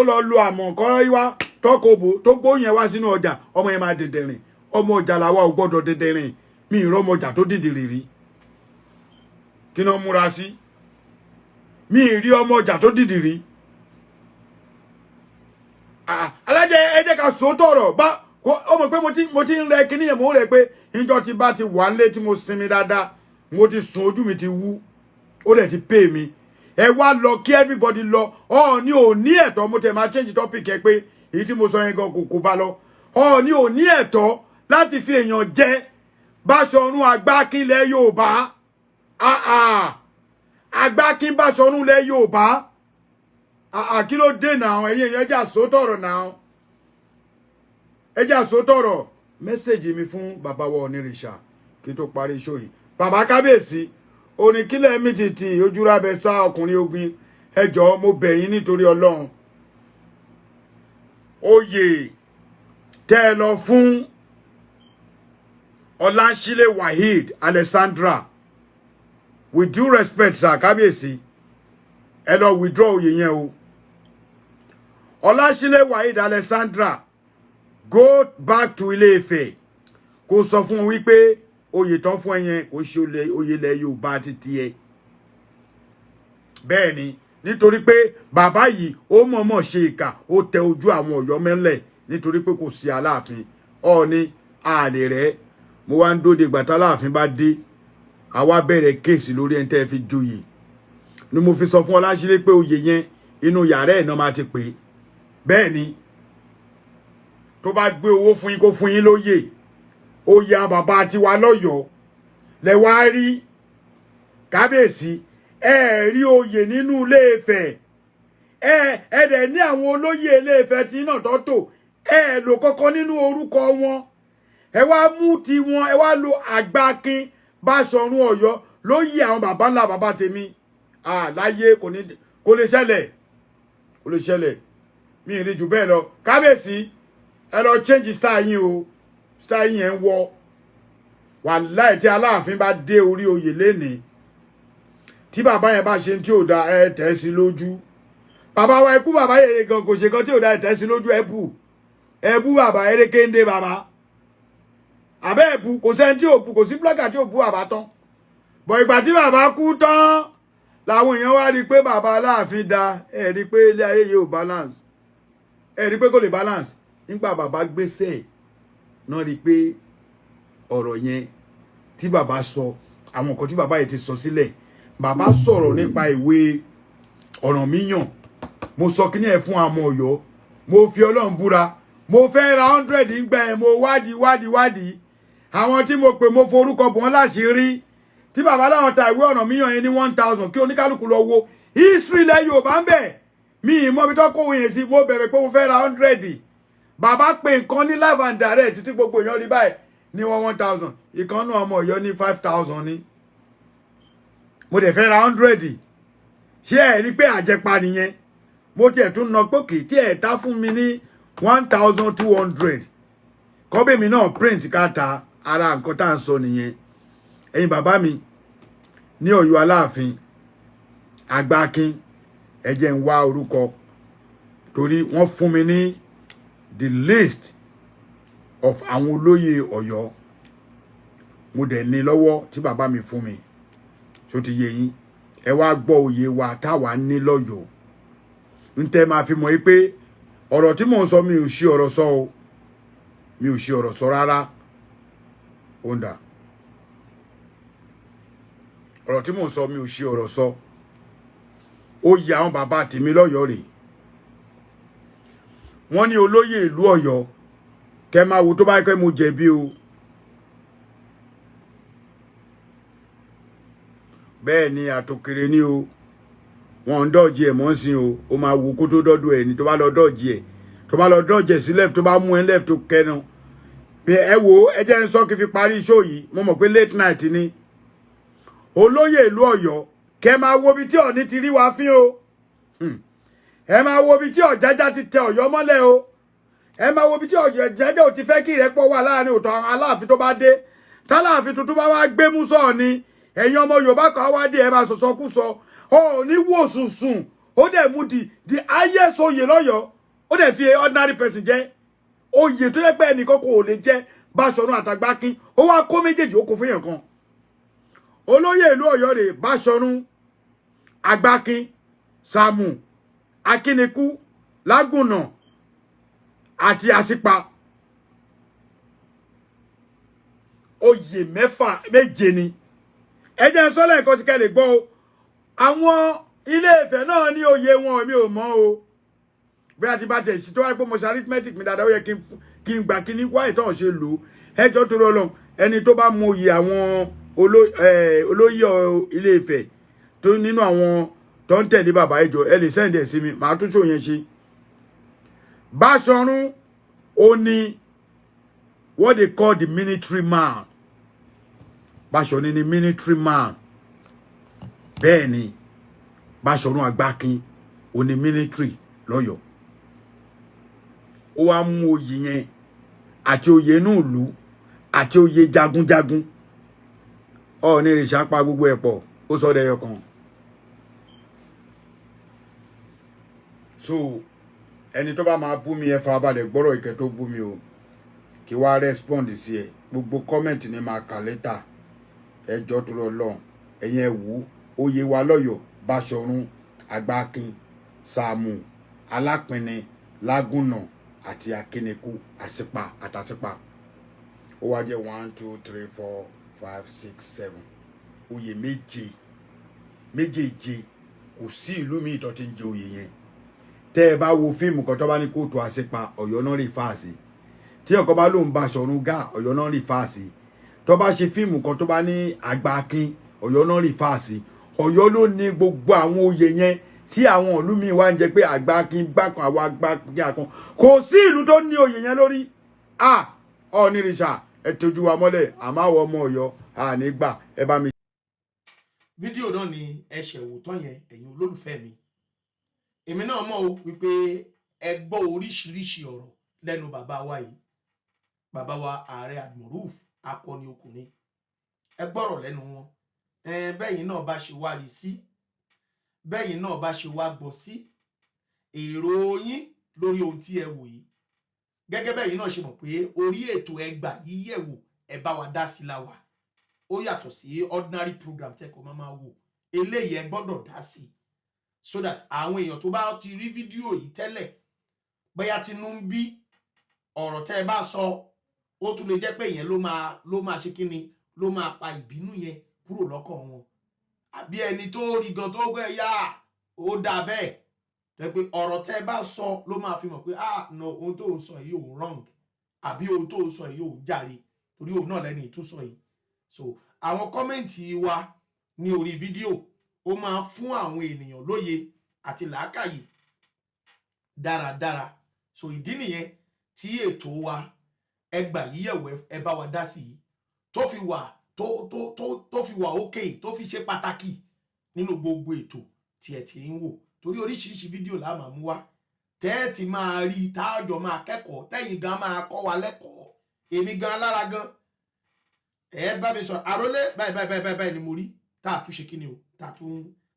lọ lo àmọ̀ kọ́rọ́ wá tọkọ̀bò tó gbóyìn wá sínú ọjà ọmọ yẹn máa dèdèrìn ọmọ ọjà làwa ò gbọ́dọ̀ dèdèrìn mi ì rọ́mọ ọjà tó dìdìrì rí kí náà múra sí mi ì rí ọmọ ọjà tó dìdìrì alájẹ ẹ jẹ́ ká sòótọ́ ọ̀rọ̀ ó mọ̀ pé mo ti ń rẹ kíní yẹn mo rẹ pé ìjọ tí bá ti wà nílé tí mo sinmi dáadáa mo ti sùn ojú mi ti wú ó dẹ̀ ti pè mí ẹ wá lọ kí everybody lọ Ọọ̀ni ò ní ẹ̀tọ́ mo tẹ̀ máa change topic ẹ pé èyí tí mo sọ yẹn gan kò bá lọ Ọọ̀ni ò ní ẹ̀tọ́ láti fi èèyàn jẹ Báṣọ̀run Àgbákínlẹ̀ Yorùbá Àgbákín Báṣọ̀run lẹ̀ Yorùbá kí ló dé náà ẹ̀yin èèyàn ẹjà sótọ̀rọ̀ náà ẹjà sótọ̀rọ̀ mẹ́sẹ̀jì mi fún bàbá wa onírìṣà kí tó parí iṣó yìí bàbá kábíyèsí oníkílẹ̀ mi ti ojúra bẹ sá ọkùnrin ogun ẹjọ́ mo bẹ̀ yín nítorí Ọlọ́run oyè tẹ́ ẹ lọ fún Ọláńṣílẹ̀ Waheed Alexandra with due respect sir kábíyèsí ẹ lọ withdraw oyè yẹn o Ọláńṣílẹ̀ Waheed Alexandra go back to Ilé-Ifẹ̀ kó sọ fún wọn wípé oyè tán fún ẹyẹn kò ṣe oyè ilẹ̀ Yorùbá títí ẹ bẹ́ẹ̀ ni nítorí pé bàbá yìí ó mọ̀ọ́mọ̀ ṣe ìkà ó tẹ ojú àwọn Ọ̀yọ́ mẹ́lẹ̀ nítorí pé kò sí Aláàfin Ọọ̀ni àlè rẹ̀ mo wá ń dóde ìgbà tá Aláàfin bá dé àwa bẹ̀rẹ̀ kéèsì lórí ẹni tẹ́ fi joyè ni mo fi sọ fún Ọláńṣílẹ̀ pé oyè yẹn inú yàrá ẹ̀ náà máa ti pè é bẹ́ẹ̀ ni tó bá gbé owó fún yín kó fún yín lóyè oyè àwọn bàbá tiwa lọ́yọ̀ọ́ lẹ wá rí kábíyèsí ẹ rí oyè nínú Ilé-Ifẹ̀ ẹ dẹ̀ ní àwọn olóyè Ilé-Ifẹ̀ tí náà tọ́tò ẹ lò kọ́kọ́ nínú orúkọ wọn ẹ wá mú ti wọn ẹ wá lo Àgbákín Báṣọ̀run Ọ̀yọ́ lóyè àwọn bàbá ńlá bàbá tèmi láyé kò lè ṣẹlẹ̀ mi ì rí jù bẹ́ẹ̀ lọ kábíyèsí ẹ lọ change style yín o style yín ẹ̀ ń wọ wàláì tí Aláàfin bá dé orí oyè lénìí tí bàbá yẹn bá ṣe tí ò da ẹ tẹ̀ sí lójú bàbá wa ikú bàbá yẹn gan kò ṣe kan tí ò da ẹ tẹ̀ sí lójú ẹ bú bàbá erékéńdé bàbá àbẹ́ ẹ̀ bú kò sẹ́ni tí ò bú kò sí blọ́gà tí ò bú bàbá tán bọ̀ ìgbà tí bàbá kú tán làwọn èèyàn wá rí i pé bàbá Aláàfin da ẹ rí i pé ilé ayé yìí ò balance ẹ rí i pé kò lè balance nígbà bàbá gbéṣẹ́ náà rí i pé ọ̀rọ̀ yẹn tí bàbá sọ àwọn nǹkan tí bàbá yẹn ti sọ sílẹ̀ bàbá sọ̀rọ̀ nípa ìwé Ọ̀rànmíyàn mo sọ kíní ẹ̀ fún àwọn Ọ̀yọ́ mo fi Ọlọ́run búra mo fẹ́ ra 100 nígbà ẹ̀ mo wádìí àwọn tí mo pè mo forúkọ bọ̀ wọ́n láṣìírí tí bàbá láwọn ta ìwé Ọ̀rànmíyàn yẹn ní 1000 kí oníkálukú lọ wo history ilẹ̀ Yorùbá ń bẹ̀ mi ì mọ̀ bí tó kówó yẹn sí mo bẹ̀rẹ̀ pé mo fẹ́ ra 100 bàbá pè nǹkan ní live and direct títí gbogbo èèyàn rí báyìí ní 1000 ìkan náà ọmọ Ọ̀yọ́ ní 5000 ní mo dẹ̀ fẹ́ ra 100 ṣé ẹ rí pé àjẹpa nìyẹn mo tiẹ̀ tún nà pókè tí ẹ̀ ta fún mi ní 1200 kọ́bẹ̀ mi náà print káta ara nǹkan tá à ń sọ nìyẹn ẹ̀yin bàbá mi ní Ọ̀yọ́ Aláàfin Àgbákín ẹ jẹ́ ń wá orúkọ torí wọ́n fún mi ní the list of àwọn olóyè Ọ̀yọ́ mo dẹ̀ ní lọ́wọ́ tí bàbá mi fún mi tó ti yé yín ẹ wá gbọ́ oyè wa táwa ní lọ́yọ̀ọ́ ń tẹ́ máa fi mọ̀ yí pé ọ̀rọ̀ tí mò ń sọ mi ò ṣe ọ̀rọ̀ sọ o mi ò ṣe ọ̀rọ̀ sọ rárá ó ń dà ọ̀rọ̀ tí mò ń sọ mi ò ṣe ọ̀rọ̀ sọ oyè àwọn bàbá tèmi lọ́yọ̀ọ́ rèé wọ́n ní olóyè ìlú Ọ̀yọ́ kẹ́ máa wo tó bá pẹ́ mo jẹ̀bi o bẹ́ẹ̀ ni àtòkèrè ni o wọ́n ń dọ́ọ̀jì ẹ̀ mọ́ sí o ó máa wo kó tó dọ́dọ̀ ẹ̀ ní tó bá lọ dọ́ọ̀jì ẹ̀ tó bá lọ dọ́ọ̀jì ẹ̀ sí left tó bá mú ẹ left tó kẹnu bí ẹ wo ẹ jẹ́ ń sọ kí fi parí show yìí mo mọ̀ pé late night ni olóyè ìlú Ọ̀yọ́ kẹ́ máa wo bí tí Ọọ̀ni ti rí wa fín o ẹ máa wo bí tí Ọ̀jájá ti tẹ Ọ̀yọ́ mọ́lẹ̀ o ẹ máa wo bí tí Ọ̀jájá ò ti fẹ́ kí ìrẹ́pọ̀ wà láàrin òtò àwọn Aláàfin tó bá dé tálààfin tuntun bá wá gbé mú Ọọ̀ni ẹ̀yin ọmọ Yorùbá kan wá dé ẹ máa sọ̀sọ́ kú sọ Ọọ̀ni wò sùnsùn ó dẹ̀ mú the highest oyè lọ́yọ̀ọ́ ó dẹ̀ fi ordinary person jẹ́ oyè tó yẹ pé ẹnìkan kò lè jẹ́ Báṣọ̀run àtàgbákín ó wá kó méjèèjì ó kó fún yàn kan olóyè ìlú Ọ̀yọ́ rẹ̀ Báṣọ̀run Àgbákín Sàámú Akínikú Lágùnà àti Àsípa oyè méje ni ẹ jẹ́ n sọ lẹ́ẹ̀kan sí kẹ́ lè gbọ́ o àwọn Ilé Ifẹ̀ náà ní oyè wọn mi ò mọ̀ o bí a ti bá tẹ̀ sí tó wáyé pé mo ṣe arithmetic mi dáadáa ó yẹ kí n gbà kí ní wáyé tó ń ṣe lò ẹjọ́ tó lọ́lọ́ ẹni tó bá mọ oyè àwọn olóyè Ilé Ifẹ̀ tó nínú àwọn tó ń tẹ̀lé bàbá ẹjọ́ ẹ lè send ẹ̀ sí mi màá tún ṣò yẹn ṣe. Báṣọ̀run ó ní what they call the military man. Báṣọ̀run ni military man. Bẹ́ẹ̀ ni Báṣọ̀run Àgbákin ó ní military lọ́yọ̀ọ́. Ó wá mú oyè yẹn àti oyè inú ìlú àti oyè jagunjagun. Ọọ̀ni ìrìṣà pa gbogbo ẹ̀ pọ̀ ó sọ dẹyọ kan. So ẹni tó bá máa bú mi ẹ farabalẹ̀ gbọ́rọ̀ ìkẹ́ tó bú mi o kí wá respond sí ẹ gbogbo comment ni máa kà lẹ́tà ẹjọ́ tó lọ lọ́hùn ẹ̀yìn ẹ̀wù oyè wa lọ́yọ̀ọ́ Báṣọ̀run Àgbákin Sàámù Alápinni Lágúnà àti Akínikú àsìpà àtàsìpà ó wá jẹ́ 1 2 3 4 5 6 7 oyè méjèèje kò sí ìlú mi tó ti ń jẹ oyè yẹn tẹ́ ẹ bá wo fíìmù kan tó bá ní kóòtù àsìpà Ọ̀yọ́ náà rí fáàsì tí ọkọ bá lóun Báṣọ̀run Gáà Ọ̀yọ́ náà rí fáàsì tó bá ṣe fíìmù kan tó bá ní Àgbákin Ọ̀yọ́ náà rí fáàsì Ọ̀yọ́ ló ní gbogbo àwọn oyè yẹn tí àwọn ìlú mi wá ń jẹ pé Àgbákin gbákan àwọn Àgbákin kan kò sí ìlú tó ní oyè yẹn lórí Ọọ̀ni ìrìṣà ẹ tójú wa mọ́lẹ̀ àmọ́ àwọn ọmọ Ọ̀yọ́ nígbà ẹ bá mi. fídíò náà ni ẹ ṣẹ̀wò tán yẹn ẹ̀yin olólùfẹ́ mi èmi náà mọ̀ o wípé ẹ gbọ́ oríṣiríṣi ọ̀rọ̀ lẹ́nu bàbá wa yìí bàbá wa Ààrẹ Abdulruf akọni ọkùnrin ẹ gbọ́rọ̀ lẹ́nu wọn bẹ́yìn náà bá ṣe wá rí sí bẹ́yìn náà bá ṣe wá gbọ́ sí èrò yín lórí ohun tí ẹ wò yìí gẹ́gẹ́ bẹ́yìn náà ṣe mọ̀ pé orí ètò ẹgbà yíyẹ̀wò ẹ bá wa dá sí la wà ó yàtọ̀ sí ordinary program tẹ́kọ̀ọ́ máa wò eléyìí ẹ gbọ́dọ̀ dá sí so that àwọn èèyàn tó bá ti rí fídíò yìí tẹ́lẹ̀ bóyá tinú ń bí ọ̀rọ̀ tẹ́ ẹ bá sọ ó tún lè jẹ́ pé ìyẹn ló máa ṣe kíni ló máa pa ìbínú yẹn kúrò lọ́kàn wọn àbí ẹni tó rí gan tó gbé yá ó dà bẹ́ẹ̀ tẹ́ pé ọ̀rọ̀ tẹ́ ẹ bá sọ ló máa fi mọ̀ pé no ohun tó ń sọ yìí ò wrong àbí ohun tó ń sọ yìí ò jàre torí òun náà lẹ́ni ìtúsọ yìí so àwọn kọ́mẹ̀ntì wa ní orí fídíò ó máa fún àwọn ènìyàn lóye àti làákàyè dáradára so ìdí nìyẹn tí ètò wa ẹgbà yíyẹ̀wò ẹ bá wa dá sí yìí tó fi wà òkè tó fi ṣe pàtàkì nínú gbogbo ètò tí ẹ ti ń wò torí oríṣiríṣi fídíò la máa mú wá tẹ́ ẹ ti máa rí táàjọ máa kẹ́kọ̀ọ́ tẹ́yìn gan máa kọ́ wa lẹ́kọ̀ọ́ èmi gan lára gan ẹ bá mi sọ àrólé báyìí ni mo rí tá a tún ṣe kíni o tá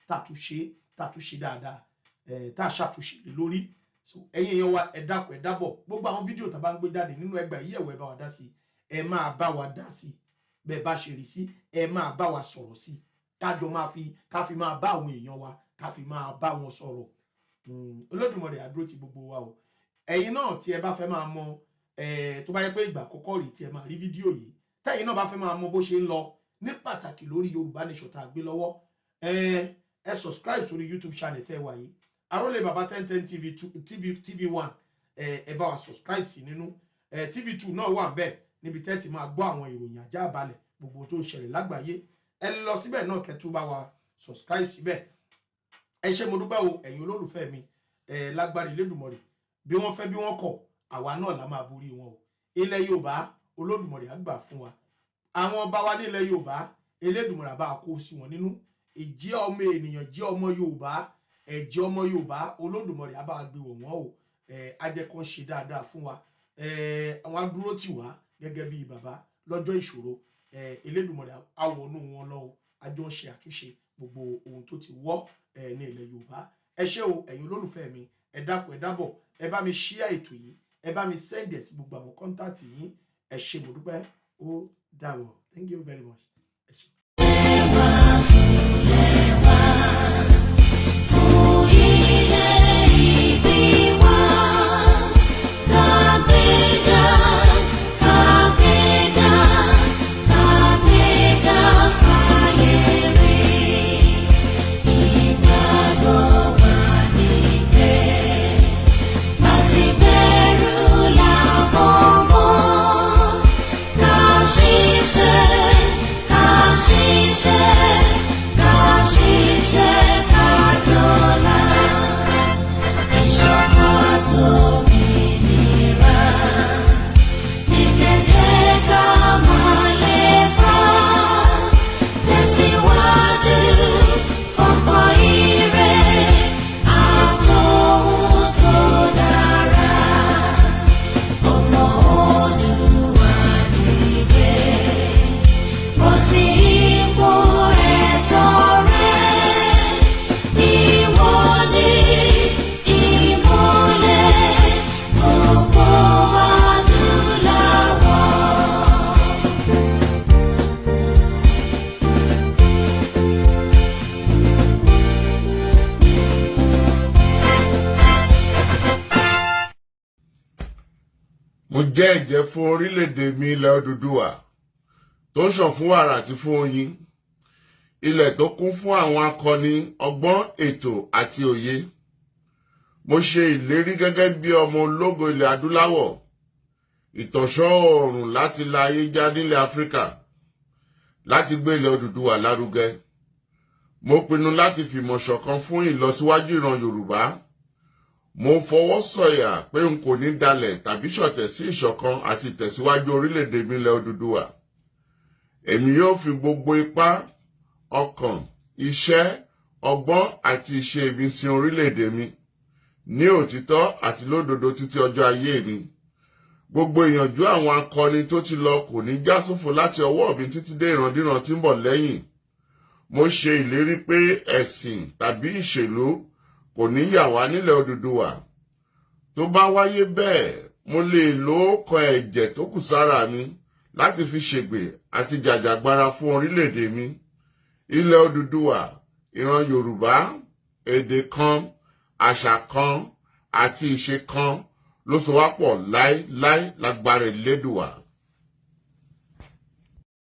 a tún ṣe dáadáa tá a ṣàtúnṣe lé lórí so ẹ̀yin èèyàn wa ẹ dákun ẹ dábọ̀ gbogbo àwọn fídíò tá a bá ń gbé jáde nínú ẹgbà yíyẹ̀wò ẹ bá wa dá sí ẹ máa bá wa dá sí bẹ́ẹ̀ bá ṣe rí sí ẹ máa bá wa sọ̀rọ̀ sí kájọ ká fi máa bá àwọn èèyàn wa ká fi máa bá wọn sọ̀rọ̀ Olódùmarè á dúró ti gbogbo wa o ẹ̀yin náà tí ẹ bá fẹ́ máa mọ tó bá yẹ pé ìgbà àkọ́kọ́ rí tí ẹ máa rí fídíò yìí tẹ́yin náà bá fẹ́ máa mọ bó ṣe ń lọ ní pàtàkì lórí Yorùbá Nation tá a gbé lọ́wọ́ ẹ subscribe sórí YouTube channel tẹ́ wà yìí Arole Baba 1010 TV1 ẹ bá wa subscribe sí nínú TV2 náà wà bẹ́ẹ̀ níbi tẹ́ ti máa gbọ́ àwọn ìròyìn ajá balẹ̀ gbogbo tó ń ṣẹlẹ̀ lágbàáyé ẹ lọ síbẹ̀ náà kẹ́ tún bá wa subscribe síbẹ̀ ẹ ṣé mo dúpẹ́ o ẹ̀yin olólùfẹ́ mi lágbára Elédùmarè bí wọ́n fẹ́ bí wọ́n kọ̀ àwa náà la máa borí wọn o ilẹ̀ Yorùbá Olódùmarè á gbà fún wa àwọn ọba wa nílẹ̀ Yorùbá Elédùmarè bá kó sí wọn nínú ìjẹ́ ọmọ ènìyàn jẹ́ ọmọ Yorùbá ẹ̀jẹ̀ ọmọ Yorùbá Olódùmarè á bá gbé wọ̀ wọ́n o ajẹ́kan ṣe dáadáa fún wa àwọn adúró tì wá gẹ́gẹ́ bí bàbá lọ́jọ́ ìṣòro Elédùmarè á wọnú wọn lọ o àjọ ń ṣe àtúnṣe gbogbo ohun tó ti wọ́ ní ilẹ̀ Yorùbá ẹ ṣé o ẹ̀yin olólùfẹ́ mi ẹ dákun ẹ dábọ̀ ẹ bá mi share ètò yìí ẹ bá mi send ẹ̀ sí gbogbo àwọn kọ́ńtàtì yín ẹ ṣé mo dúpẹ́ ó dàbọ̀ thank you very much ẹ ṣé. Mo jẹ́ ẹ̀jẹ́ fún orílẹ̀-èdè mi ilẹ̀ Odùduwà tó ń ṣàn fún wàrà àti fún oyin. Ilẹ̀ tó kún fún àwọn akọni ọgbọ́n ètò àti òye. Mo ṣe ìlérí gẹ́gẹ́ bí ọmọ ológo ilẹ̀ adúláwọ̀, ìtọ̀ṣọ́ oòrùn láti la ayé já nílẹ̀ Áfíríkà, láti gbé ilẹ̀ Odùduwà lárugẹ. Mo pinnu láti fìmọ̀ ṣọ̀kan fún ìlọsíwájú ìran Yorùbá. Mo fọwọ́ sọ̀yà pé n kò ní dalẹ̀ tàbí ṣọ̀tẹ̀ sí ìṣọ̀kan àti ìtẹ̀síwájú orílẹ̀-èdè mi ilẹ̀ Odùduwà. Èmi yóò fi gbogbo ipá, ọkàn, iṣẹ́, ọgbọ́n àti ìṣe mi sin orílẹ̀-èdè mi ní òtítọ́ àti lódodo títí ọjọ́ ayé mi. Gbogbo ìyànjú àwọn akọni tó ti lọ kò ní já sófo láti ọwọ́ mi títí dé ìrandíran tí ń bọ̀ lẹ́yìn. Mo ṣe ìlérí pé ẹ̀sìn tàbí ìṣèlú kò ní yà wá nílẹ̀ Odùduwà. Tó bá wáyé bẹ́ẹ̀, mo lè lo ọkọ̀ ẹ̀jẹ̀ tó kù sára mi láti fi ṣègbè àti jàjàgbara fún orílẹ̀-èdè mi. Ilẹ̀ Odùduwà, ìran Yorùbá, èdè kan, àṣà kan àti ìṣe kan ló so wá pọ̀ láéláé lágbára Elédùà.